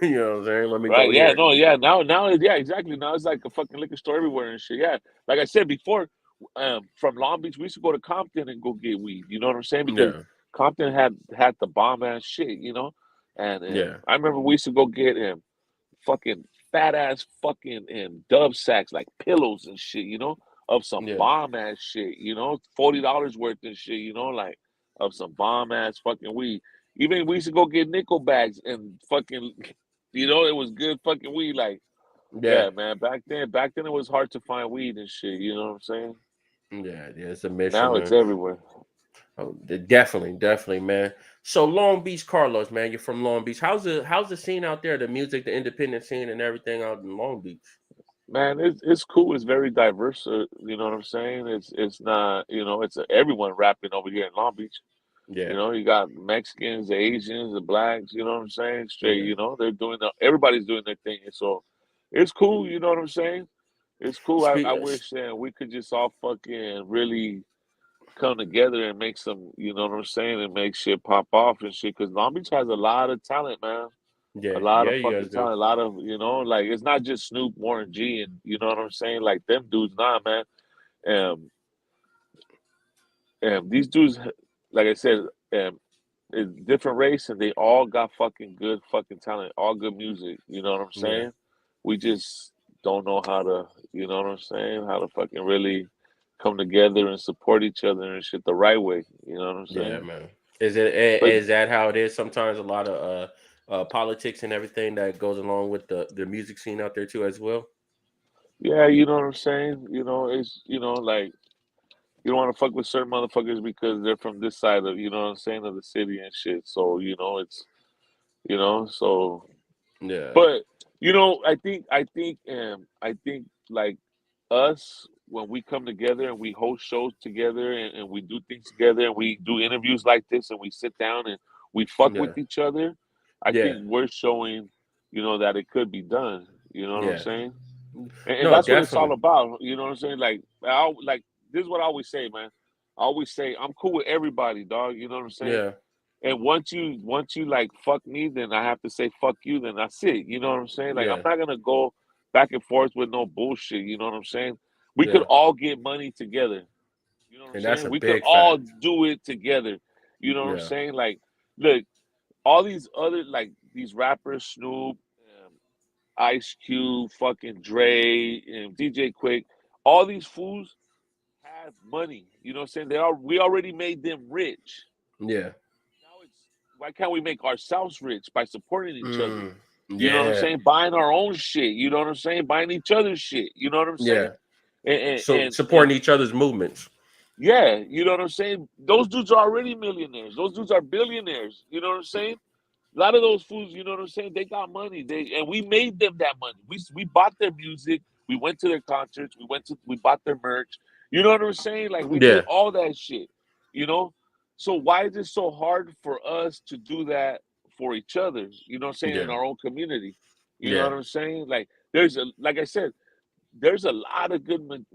You know what I'm saying? Let me right? go Yeah, here. no, yeah. Now, yeah, exactly. Now it's like a fucking liquor store everywhere and shit. Yeah, like I said before, from Long Beach, we used to go to Compton and go get weed. You know what I'm saying? Because Yeah, Compton had the bomb ass shit. You know, and yeah, I remember we used to go get fucking fat ass fucking dove sacks like pillows and shit, you know, of some yeah, bomb ass shit, you know, $40 worth of shit, you know, like of some bomb ass fucking weed. Even we used to go get nickel bags and fucking, you know, it was good fucking weed. Like, yeah, yeah, man, back then it was hard to find weed and shit. You know what I'm saying? yeah. Yeah, it's a mission, Now it's man. everywhere. Oh, definitely, definitely, man. So Long Beach, Carlos, man, you're from Long Beach. How's the scene out there? The music, the independent scene, and everything out in Long Beach. Man, it's cool. It's very diverse. You know what I'm saying? It's not, you know, everyone rapping over here in Long Beach. You Yeah, know, you got Mexicans, the Asians, the blacks, you know what I'm saying? Straight, yeah. you know, everybody's doing their thing. And so it's cool, you know what I'm saying? It's cool. I Speak. wish we could just all fucking really come together and make some, you know what I'm saying, and make shit pop off and shit. Because Long Beach has a lot of talent, man. A Yeah, lot yeah, of you guys fucking do. talent. A lot of, you know, like it's not just Snoop, Warren G, and you know what I'm saying? Like them dudes, nah, man. Um, these dudes, like I said, um, it's different race and they all got fucking good fucking talent, all good music. You know what I'm Yeah, saying? We just don't know how to, you know what I'm saying? How to fucking really come together and support each other and shit the right way. You know what I'm yeah, saying? man. But Is that how it is? Sometimes a lot of politics and everything that goes along with the music scene out there too as well. yeah, you know what I'm saying? You know, it's like You don't want to fuck with certain motherfuckers because they're from this side of, you know what I'm saying, of the city and shit. So, it's, so, Yeah, but, I think like us, when we come together and we host shows together and we do things together and we do interviews like this and we sit down and we fuck with yeah, each other, I yeah, think we're showing, that it could be done. You know what I'm yeah. saying? And No, that's what it's all definitely. about. You know what I'm saying? Like this is what I always say, man. I always say I'm cool with everybody, dog. You know what I'm saying? Yeah, And once you like fuck me, then I have to say fuck you. Then that's it. You know what I'm saying? Like I'm yeah, not gonna go back and forth with no bullshit. You know what I'm saying? We could yeah. all get money together. You know what I'm And that's saying? a We could big all fact. do it together. You know what I'm Yeah, saying? Like, look, all these other like these rappers, Snoop, Ice Cube, fucking Dre, and DJ Quick, all these fools have money. You know what I'm saying? We already made them rich. yeah, Now it's why can't we make ourselves rich by supporting each other? mm, You know what I'm yeah, saying? Buying our own shit. You know what I'm saying? Buying each other's shit. You know what I'm saying? yeah. And and So and, and supporting each other's movements. yeah, you know what I'm saying? Those dudes are already millionaires. Those dudes are billionaires. You know what I'm saying? A lot of those fools, you know what I'm saying? They got money. And we made them that money. We bought their music. We went to their concerts. We bought their merch. You know what I'm saying? Like we did Yeah, all that shit. You know? So why is it so hard for us to do that for each other? You know what I'm saying? In yeah, our own community. You know yeah, what I'm saying? Like I said, there's a lot of good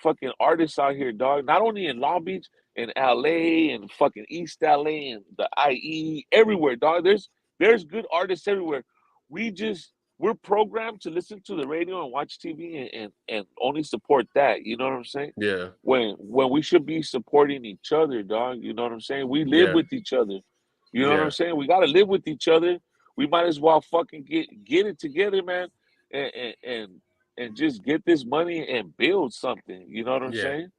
fucking artists out here, dog. Not only in Long Beach, in LA, and fucking East LA, and the IE, everywhere, dog. There's good artists everywhere. We're programmed to listen to the radio and watch TV and only support that. You know what I'm saying? yeah, When we should be supporting each other, dog. You know what I'm saying? We live yeah, with each other. You know what I'm yeah, saying? We gotta live with each other. We might as well fucking get it together, man, and and and, and just get this money and build something. You know what I'm yeah, saying?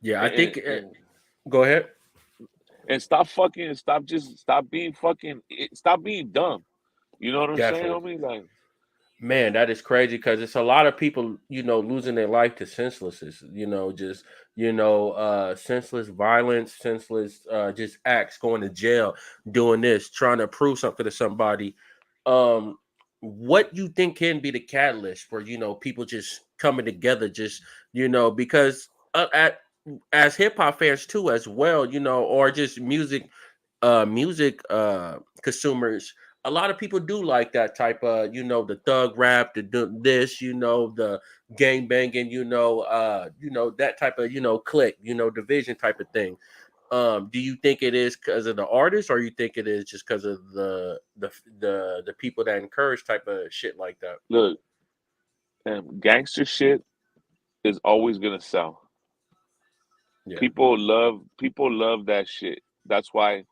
yeah. I And and, think. and, Go ahead. and stop being dumb. You know what I'm saying, Definitely. homie? Like, Man, that is crazy because it's a lot of people, losing their life to senselessness, just, senseless violence, senseless just acts, going to jail, doing this, trying to prove something to somebody. Um, what you think can be the catalyst for, people just coming together, just, because as hip hop fans too, as well, or just music consumers, a lot of people do like that type of, the thug rap, this, the gang banging, that type of, click, division type of thing. Do you think it is because of the artist, or you think it is just because of the people that encourage type of shit like that? look, gangster shit is always gonna sell. Yeah, People love that shit. That's why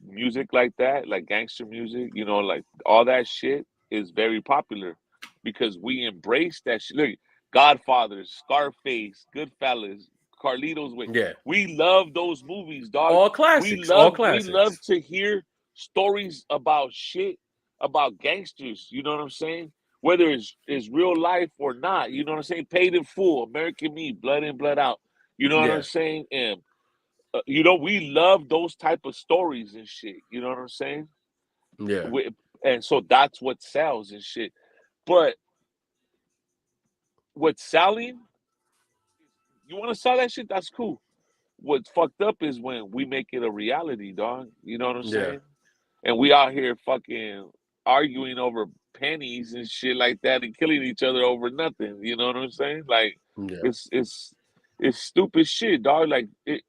music like that, like gangster music, like all that shit is very popular because we embrace that shit. Look, Godfathers, Scarface, Goodfellas, Carlitos Way. yeah, We love those movies, dog. all We classics, all love we love classics. to hear stories about shit about gangsters. You know what I'm saying? Whether it's real life or not, you know what I'm saying? Paid in full, American Me, Blood in, Blood out. You know what I'm Yeah, saying? And we love those type of stories and shit. You know what I'm saying? yeah, We, and so that's what sells and shit. But what's selling, you want to sell that shit? That's cool. What's fucked up is when we make it a reality, dog. You know what I'm yeah, saying? And we out here fucking arguing over pennies and shit like that and killing each other over nothing. You know what I'm saying? Like yeah, it's it's it's stupid shit, dog.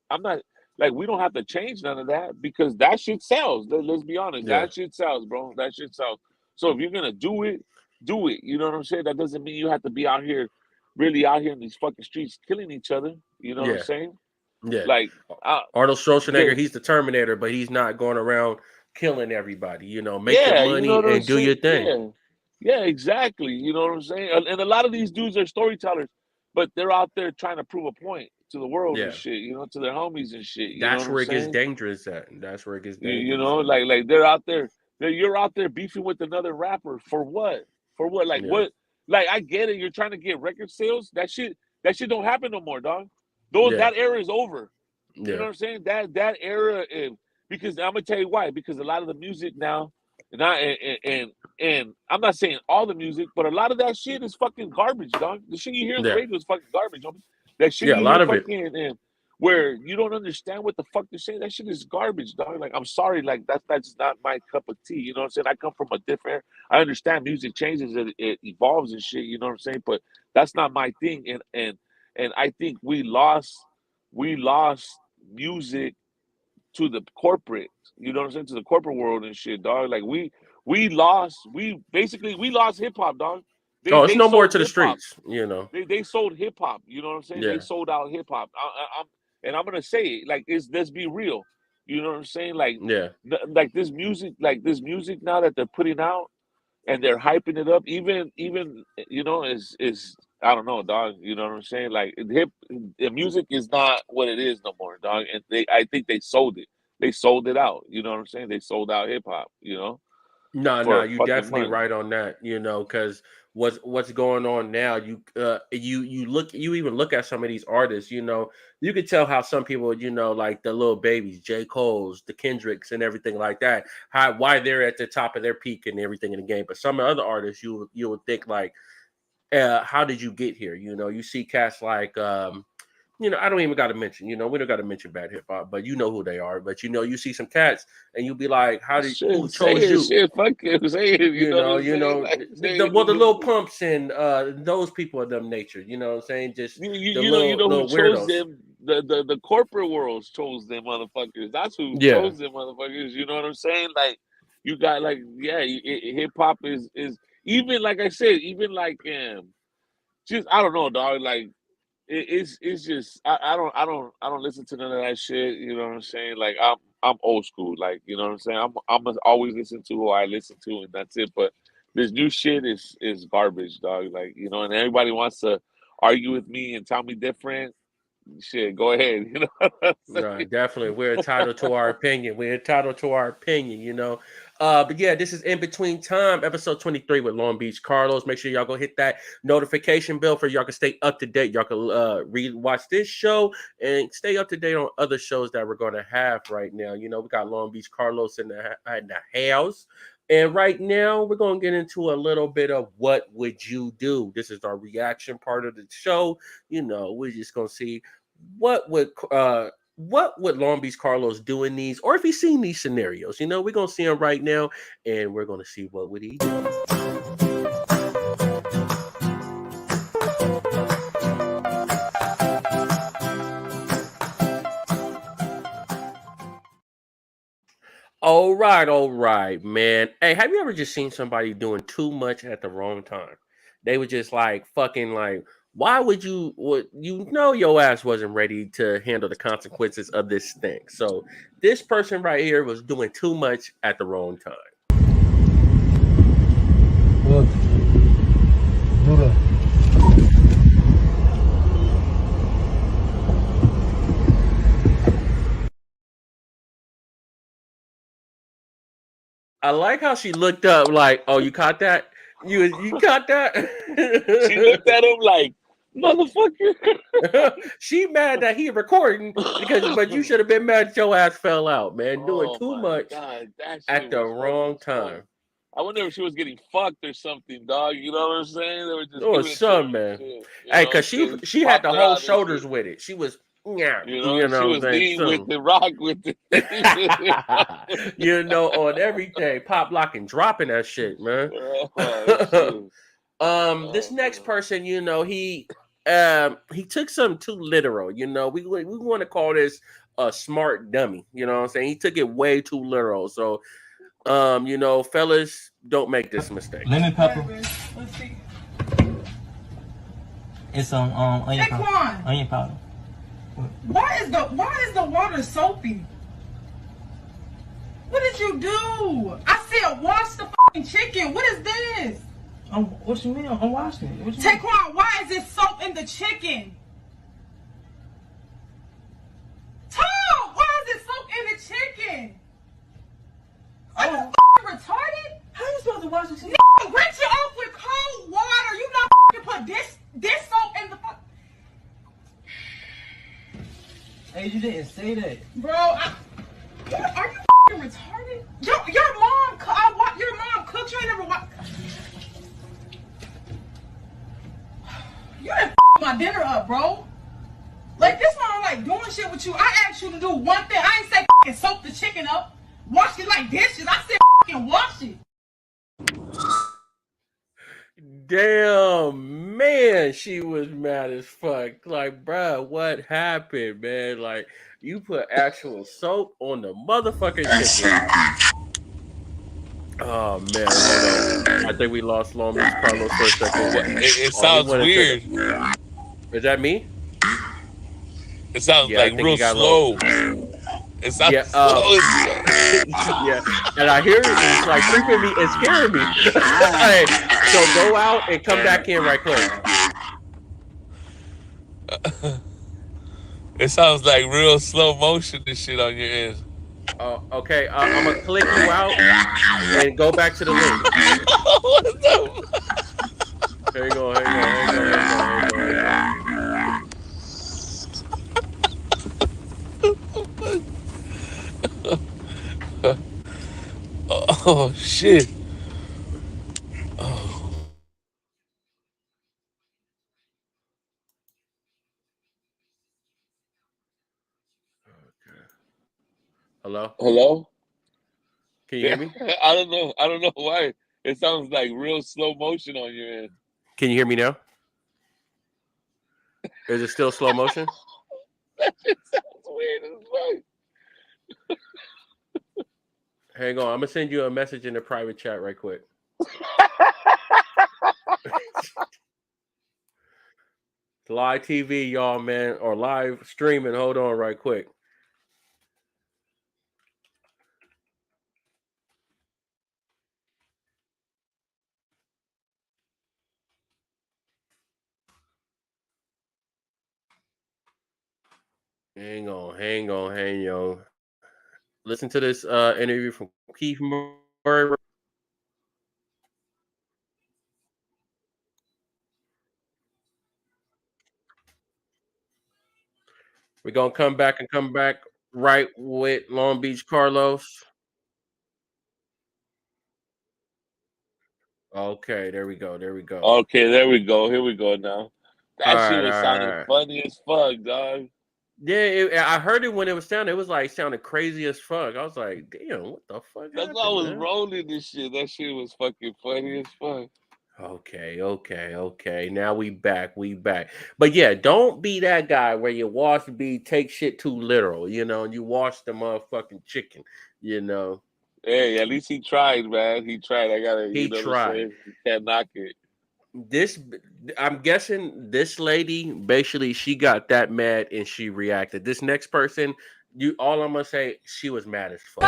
I'm not like we don't have to change none of that because that shit sells. Let's be honest, yeah, that shit sells, bro. That shit sells. So if you're gonna do it, do it. You know what I'm saying? That doesn't mean you have to be out here, really out here in these fucking streets killing each other. You know what I'm yeah, saying? yeah. Like, Arnold Schwarzenegger, there, he's the Terminator, but he's not going around killing everybody. Make your yeah, you know money what I'm and do saying? your thing. Yeah. Yeah, exactly. You know what I'm saying? And a lot of these dudes are storytellers, but they're out there trying to prove a point to the world and Yeah, shit, to their homies and shit. You know what that's I'm where it gets saying? dangerous at. That's where it gets You dangerous know, at. like they're out there, you're out there beefing with another rapper for what? For what? Like Yeah, what? Like I get it, you're trying to get record sales. That shit don't happen no more, dog. That era is over. You know what I'm saying? That era, because I'm gonna tell you why. Because a lot of the music now, and I'm not saying all the music, but a lot of that shit is fucking garbage, dog. The shit you hear on the radio is fucking garbage, homie. That shit a you hear lot of it. fucking where you don't understand what the fuck they're saying. That shit is garbage, dog. Like, I'm sorry, like that's just not my cup of tea. You know what I'm saying? I come from a different. I understand music changes, it evolves and shit. You know what I'm saying? But that's not my thing. And I think we lost music to the corporate, you know what I'm saying, to the corporate world and shit, dog. Like we basically lost hip hop, dog. Oh, it's They no more sold to the hip hop. streets, you know. They sold hip hop. You know what I'm saying? They Yeah. sold out hip hop. I'm gonna say it, like, let's be real. You know what I'm saying? Like Yeah. like this music now that they're putting out, and they're hyping it up. Even you know, is I don't know, dog. You know what I'm saying? Like, the music is not what it is no more, dog. And I think they sold it. They sold it out. You know what I'm saying? They sold out hip hop. You know, No, for you fucking definitely money. right on that, you know, because what's going on now, you even look at some of these artists, you know, you could tell how some people, you know, like the little babies, J. Cole's, the Kendricks and everything like that, why they're at the top of their peak and everything in the game. But some other artists you would think like, how did you get here? You know, you see cats like you know, I don't even got to mention, you know, we don't got to mention bad hip hop, but you know who they are. But you know, you see some cats and you'll be like, who Shit, say chose it, you? shit, fuck it, say it. You know what I'm You saying? know, Like, say it. the little pumps and those people of them nature. You know what I'm saying? Just the You know who little chose weirdos. them? The corporate world chose them motherfuckers. That's who Yeah, chose them motherfuckers. You know what I'm saying? Like, you got, like, yeah, hip hop is even, like I said, even like just, I don't know, dog. Like, it's just, I don't listen to none of that shit. You know what I'm saying? Like, I'm old school. Like, you know what I'm saying? I'm gonna always listen to who I listen to, and that's it. But this new shit is garbage, dog. Like, you know, and everybody wants to argue with me and tell me different. Shit, go ahead. You know what I'm no, saying? definitely. We're entitled to our opinion. We're entitled to our opinion, you know. But yeah, this is In Between Time, episode 23 with Long Beach Carlos. Make sure y'all go hit that notification bell for y'all can stay up to date. Y'all can watch this show and stay up to date on other shows that we're going to have right now. You know, we got Long Beach Carlos in the house. And right now, we're going to get into a little bit of what would you do? This is our reaction part of the show. You know, we're just going to see what would Long Beach Carlos do in these, or if he's seen these scenarios. You know, we're gonna see him right now, and we're gonna see what would he do. All right, man. Hey, have you ever just seen somebody doing too much at the wrong time? They were just like fucking like, why would you know your ass wasn't ready to handle the consequences of this thing. So this person right here was doing too much at the wrong time. Look, do that. I like how she looked up like, oh, you caught that? You caught that? She looked at him like, motherfucker. She mad that he recording but you should have been mad that your ass fell out, man. Doing Oh too my much god, that at shit the was funny wrong as fuck. time. I wonder if she was getting fucked or something, dog. You know what I'm saying? They were just Or giving it to her some and man. shit. You Hey, know, cause she had the popping her whole out and shoulders shit. with it. She was, yeah, You you know, she know what I'm was saying? lean with So, it, rock with it. you know, on everything, pop, lock, and dropping that shit, man. Oh shit. This Oh next man. person, you know, he took something too literal. You know, we want to call this a smart dummy. You know what I'm saying? He took it way too literal. So, you know, fellas, don't make this mistake. Lemon pepper. Let's see. It's some onion powder. Taquan, Onion powder. why is the water soapy? What did you do? I said wash the fucking chicken. What is this? What you mean? I'm washing it. What you mean? Taquan, why is it soap in the chicken? Tom, why is it soap in the chicken? Are you fucking retarded? How you supposed to wash the chicken? No, rinse it off with cold water. You not fucking put this soap in the fuck. say that. Bro, are you f***ing retarded? Your mom, your mom cooked. You ain't never watched. You done f***ed my dinner up, bro. Like, this mom like doing shit with you. I asked you to do one thing. I ain't say f***ing soak the chicken up, wash it like dishes. I said f***ing wash it. Damn, man, she was mad as fuck. Like, bruh, what happened, man? Like, you put actual soap on the motherfucking chicken. Oh man, hold on. I think we lost Long Beach Carlos for a second. It sounds weird. Is that me? It sounds like real slow. It sounds slow. Yeah, and I hear it. And it's like freaking me. It's scaring me. Hey, so go out and come back in right quick. It sounds like real slow motion and shit on your end. Okay. I'm gonna click you out and go back to the link. What the? Hang on. Oh shit. Oh. Hello? Can you hear me? I don't know why. It sounds like real slow motion on your end. Can you hear me now? Is it still slow motion? That shit sounds weird as fuck. Hang on, I'm gonna send you a message in the private chat right quick. Live TV, y'all, man, or live streaming. Hold on, right quick. Hang on. Listen to this interview from Keith Murray. We're gonna come back right with Long Beach Carlos. Okay, there we go. Okay, there we go. Here we go now. That shit was sounding All right. funny as fuck, dog. Yeah, I heard it when it was sounding. It was like sounding crazy as fuck. I was like, damn, what the fuck That's happened, why I was man? rolling this shit. That shit was fucking funny as fuck. Okay. Now we back. But yeah, don't be that guy where you take shit too literal, and you wash the motherfucking chicken, Hey, at least he tried, man. He tried. I gotta, He what I'm tried. saying? You can't knock it. I'm guessing this lady, basically, she got that mad and she reacted. This next person, all I'm gonna say, she was mad as fuck.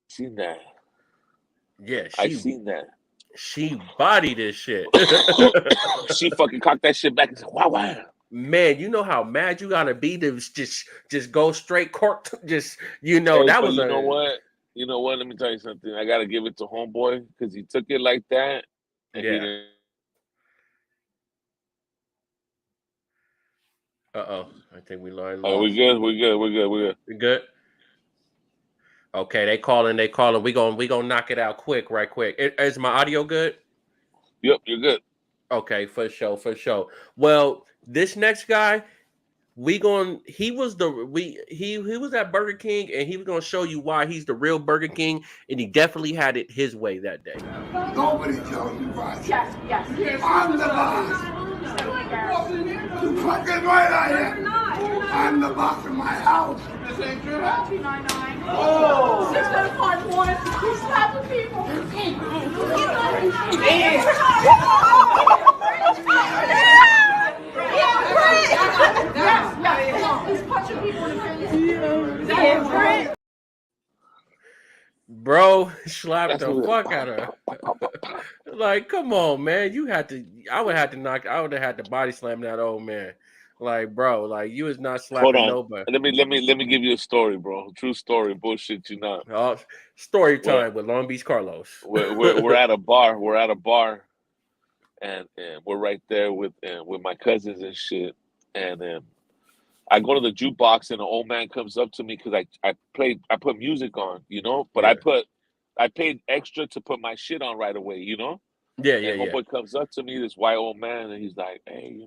Seen that. Yeah, I seen that. She bodied this shit. She fucking cocked that shit back and said, wow. Man, you know how mad you gotta be to just go straight court. Just Hey, that was you know what? You know what? Let me tell you something. I gotta give it to homeboy because he took it like that. And he yeah. didn't. I think we lost. Oh, we're good. We good. Okay, they calling. We gonna knock it out right quick. Is my audio good? Yep, you're good. Okay, for sure. Well, this next guy, he was at Burger King, and he was gonna show you why he's the real Burger King, and he definitely had it his way that day. Nobody tells you right. Yes. I'm the boss. You fucking right I am. I'm the boss of my house. This ain't true. 299. Oh. 651. He's slapping people. Yes. He's punching people in the face. Bro, slapped the fuck out of her. Like, come on, man. I would have had to body slam that old man. Like, bro, like you is not slapping nobody. Let me give you a story, bro. True story. Bullshit you not. Story time with Long Beach Carlos. We're at a bar. and we're right there with my cousins and shit. And I go to the jukebox, and an old man comes up to me because I put music on, but Yeah. I paid extra to put my shit on right away, Yeah, yeah, And yeah. homeboy comes up to me, this white old man, and he's like, "Hey,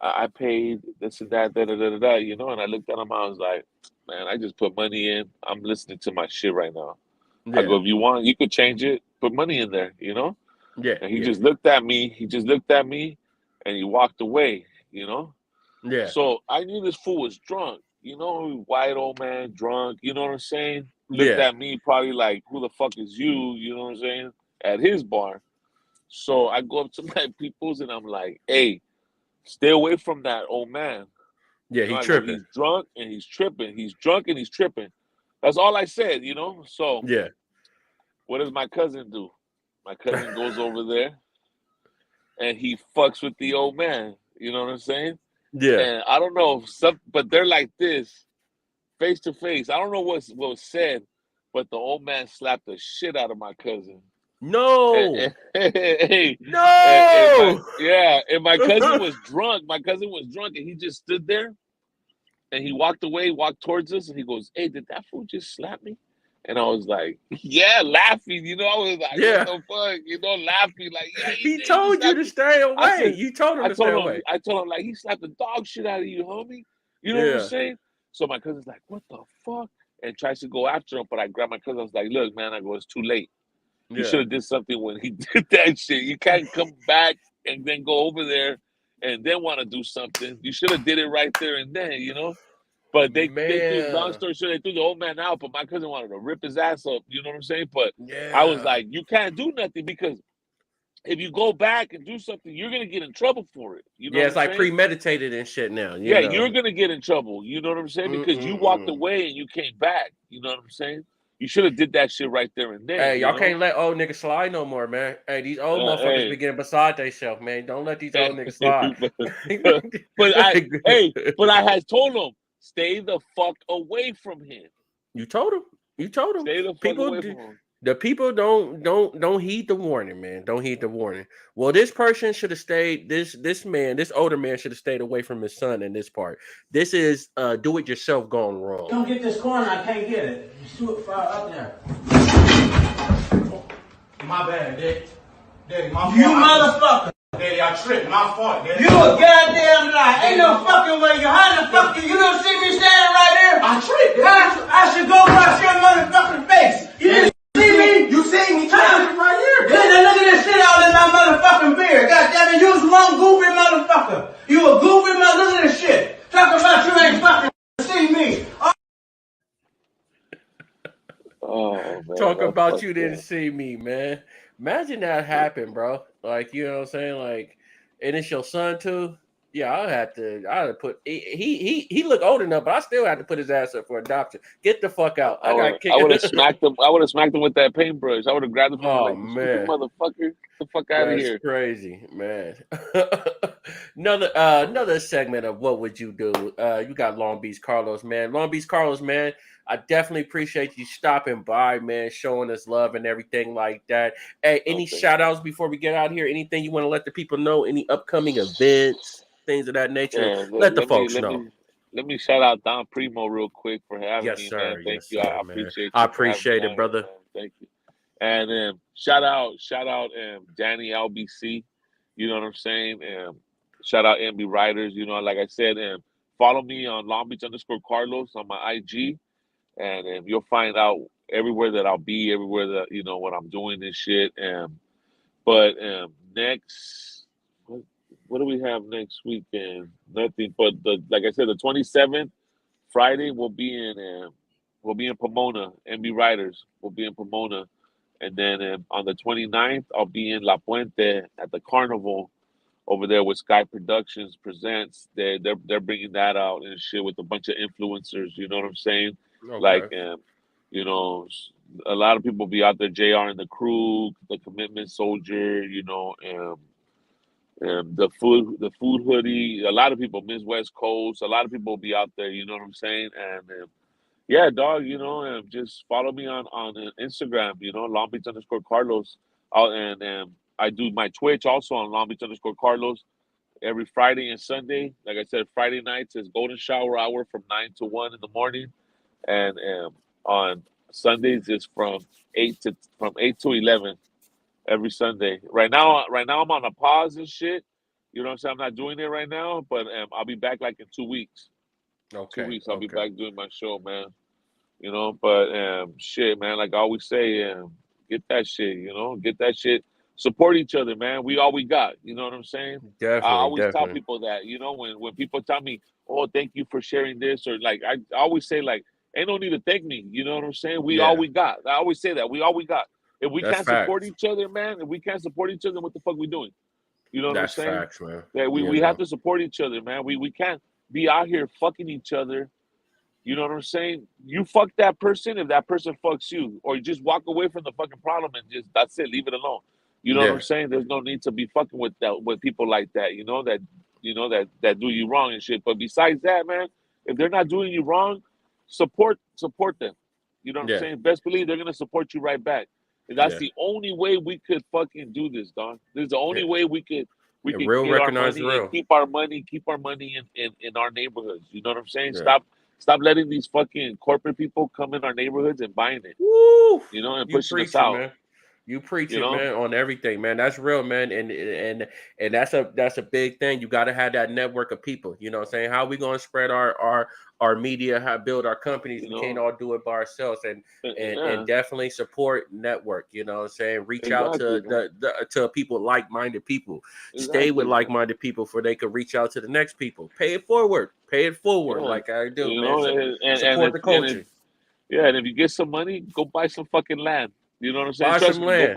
I paid this and that, da da da da da," And I looked at him, I was like, "Man, I just put money in. I'm listening to my shit right now." I Yeah. go, "If you want, you could change it. Put money in there, Yeah, And he yeah. just looked at me. He just looked at me, and he walked away, Yeah. So I knew this fool was drunk, white old man drunk, you know what I'm saying? Looked Yeah. at me probably like, "Who the fuck is you?" You know what I'm saying? At his bar. So I go up to my peoples and I'm like, "Hey, stay away from that old man." Yeah, he I go, tripping. "He's drunk and he's tripping. He's drunk and he's tripping." That's all I said, So Yeah. what does my cousin do? My cousin goes over there and he fucks with the old man. You know what I'm saying? Yeah. And I don't know, but they're like this, face to face. I don't know what was said, but the old man slapped the shit out of my cousin. No. Hey, No. and my cousin was drunk. My cousin was drunk, and he just stood there, and he walked away, walked towards us, and he goes, "Hey, did that fool just slap me?" And I was like, "Yeah," laughing. I was like, "What Yeah. the fuck?" Laughing like, "Yeah, he He did. He just told you slapped to me." stay I away. said, You told him to stay away. I told him like he slapped the dog shit out of you, homie. You know what I'm Yeah. saying? So my cousin's like, "What the fuck?" And tries to go after him, but I grabbed my cousin. I was like, "Look, man," I go, "It's too late. You should Yeah. have did something when he did that shit. You can't come back and then go over there and then want to do something. You should have did it right there and then. But they threw, long Man. story short, they threw the old man out, but my cousin wanted to rip his ass up. You know what I'm saying? But I was Yeah. like, you can't do nothing because if you go back and do something, you're gonna get in trouble for it. You know Yeah, what it's I'm like saying? premeditated and shit now, Yeah, you're gonna get in trouble. You know what I'm saying? Because you walked Mm-mm-mm. away and you came back. You know what I'm saying? You should have did that shit right there and then. Hey, y'all can't let old niggas slide no more, man. Hey, these old motherfuckers be Hey, getting beside themselves, man. Don't let these old niggas slide. but I had told him stay the fuck away from him. You told him. You told him. Stay the fuck People, away from him. the people don't heed the warning, man. Don't heed the warning. Well, this person should have stayed. This older man should have stayed away from his son in this part. This is do it yourself gone wrong. Don't get this corner, I can't get it. It's too far up there. My bad, Dick. Daddy, my fault. You motherfucker. Daddy, I tripped. My fault, Daddy. You a goddamn lie. Ain't no fucking way. How the fuck you don't see me standing right there? I tripped. I should go wash your motherfucking face. You didn't see me? You seen me? Huh? Right here. Good, look at this shit all in my motherfucking beard. Goddamn it, you was one goofy motherfucker. You a goofy mother. Look at this shit. Talk about you ain't fucking see me. Oh man, Talk that's about you fucked didn't up. see me, man. Imagine that happened, bro. Like, you know what I'm saying? Like, and it's your son too. Yeah, I'd have put he looked old enough, but I still had to put his ass up for adoption. Get the fuck out. I got I would have kicked. smacked him. I would have smacked him with that paintbrush. I would have grabbed him and been Oh like, "You stupid man. motherfucker, get the fuck out of That's here." crazy, man. Another segment of what would you do? You got Long Beach Carlos, man. Long Beach Carlos, man. I definitely appreciate you stopping by, man, showing us love and everything like that. Hey, any Okay. shout outs before we get out here? Anything you want to let the people know? Any upcoming events, things of that nature? Yeah, Let the folks know. let me shout out Don Primo real quick for having Yes, me, man. sir. Thank Yes, you. sir, I man. appreciate I you for having me appreciate it, on here, brother. man. Thank you. And shout out, Danny LBC. You know what I'm saying? Shout out MB Riders. Like I said, follow me on Long Beach _Carlos on my IG, and you'll find out everywhere that I'll be, everywhere that when I'm doing this shit. But next, what do we have next weekend? Nothing. But like I said, the 27th Friday we'll be in Pomona. MB Riders will be in Pomona. And then on the 29th, I'll be in La Puente at the Carnival over there with Sky Productions Presents. They're bringing that out and shit with a bunch of influencers. You know what I'm saying? Like, Okay. you know, a lot of people be out there. JR and the Crew, the Commitment Soldier. The food hoodie. A lot of people, Miss West Coast. A lot of people will be out there. You know what I'm saying? And yeah, dog, just follow me on Instagram, Long Beach _Carlos. I do my Twitch also on Long Beach _Carlos every Friday and Sunday. Like I said, Friday nights is golden shower hour from 9 to 1 in the morning, and on Sundays is from 8 to 11 every Sunday. Right now I'm on a pause and shit. You know what I'm saying? I'm not doing it right now, but I'll be back like in 2 weeks. 2 Okay. weeks I'll be Okay. back doing my show, man. You know, but shit, man, like I always say, get that shit, you know, get that shit. Support each other, man. We all we got. You know what I'm saying? I Definitely. always tell Definitely. people that, you know, when people tell me, "Oh, thank you for sharing this," or like I always say, like, ain't no need to thank me. You know what I'm saying? We all Yeah. we got. I always say that. We all we got. If we That's can't support facts. each other, man, if we can't support each other, what the fuck we doing? You know what I'm That's saying? facts, man. That You we have know. to support each other, man. We can't be out here fucking each other. You know what I'm saying? You fuck that person if that person fucks you, or you just walk away from the fucking problem and just that's it, leave it alone. You know what Yeah. I'm saying? There's no need to be fucking with people like that. That do you wrong and shit. But besides that, man, if they're not doing you wrong, support them. You know what I'm Yeah. saying? Best believe they're gonna support you right back. And that's Yeah. the only way we could fucking do this, dog. This is the Yeah. only way we And could real get our recognize money and real. keep our money in our neighborhoods. You know what I'm saying? Yeah. Stop letting these fucking corporate people come in our neighborhoods and buying it, Woo! you know, and You pushing us preaching, out, man. You preach you it, know? man, on everything, man. That's real, man. And that's a big thing. You got to have that network of people. You know what I'm saying? How we going to spread our media, how build our companies? You We can't know? all do it by ourselves. And Yeah, definitely support network. You know what I'm saying? Reach out exactly, to man. to people, like-minded people. Stay with Exactly, man. like-minded people for they could reach out to the next people. Pay it forward. Pay it forward Yeah. like I do, You man. know, So and support if the culture. yeah, and if you get some money, go buy some fucking land. You know what I'm saying? Buy Trust some me, land.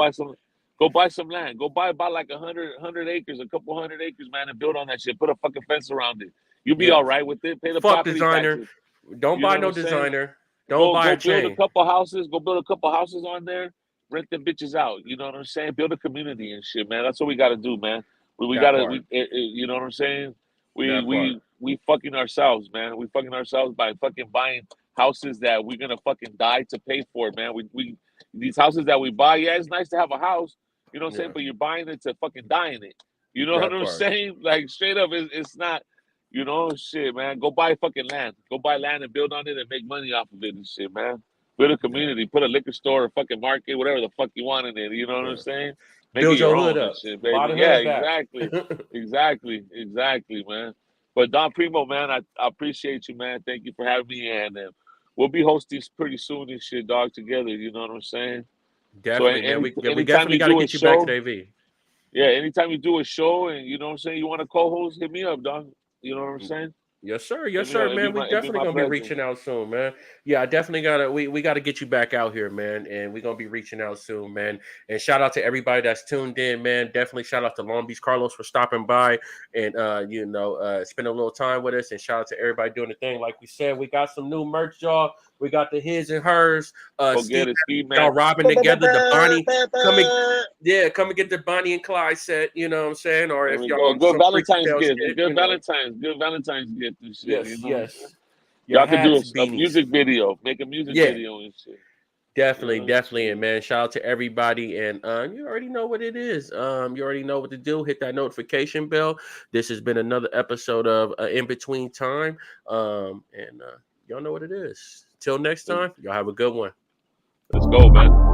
go buy some land. Go buy like 100 acres, a couple hundred acres, man, and build on that shit. Put a fucking fence around it. You'll be Yeah. all right with it. Pay the Fuck property designer. taxes. Don't You buy know what no I'm saying? designer. Don't buy Go a build a chain. couple houses. Go build a couple houses on there. Rent them bitches out. You know what I'm saying? Build a community and shit, man. That's what we got to do, man. We That gotta part. you know what I'm saying? We That part. we we fucking ourselves, man. We fucking ourselves by fucking buying houses that we're gonna fucking die to pay for, man. We these houses that we buy. Yeah, it's nice to have a house. You know what I'm saying? Yeah. But you're buying it to fucking die in it. You know what That I'm part. saying? Like straight up, it's not. You know, shit, man. Go buy fucking land. Go buy land and build on it and make money off of it and shit, man. Build a Yeah. community. Put a liquor store, a fucking market, whatever the fuck you want in it. You know what I'm Yeah. saying? Make it Build your your hood own and up. shit, Buy baby. the Yeah, hood back. exactly. Exactly, man. But Don Primo, man, I appreciate you, man. Thank you for having me. And we'll be hosting pretty soon and shit, dog, together. You know what I'm saying? So Definitely, man. We anytime definitely you got to do a get you back to show, the AV. yeah, anytime you do a show and you know what I'm saying, you want to co-host, hit me up, dog. You know what I'm saying? Yes, sir. Hit Yes, me up. sir, man. We It'd be definitely my gonna be pleasure. reaching out soon, man. Yeah, I definitely gotta we gotta get you back out here, man. And we're gonna be reaching out soon, man. And shout out to everybody that's tuned in, man. Definitely shout out to Long Beach Carlos for stopping by and spending a little time with us. And shout out to everybody doing the thing. Like we said, we got some new merch, y'all. We got the his and hers. Go Steve, get it, Ski y'all Man. robbing together. The Bonnie coming. Yeah, come and get the Bonnie and Clyde set, you know what I'm saying? Or There if we y'all go. on Good some freaky Valentine's tail gift. shit, you know. Good Valentine's gift and shit. You Yes, know, yes. Your y'all could do hats, a beanies. music video, make a music Yeah, video and shit. You definitely, know, definitely. And shit. man, shout out to everybody. And you already know what it is. You already know what to do. Hit that notification bell. This has been another episode of In Between Time. Y'all know what it is. Till next time, y'all have a good one. Let's go, man.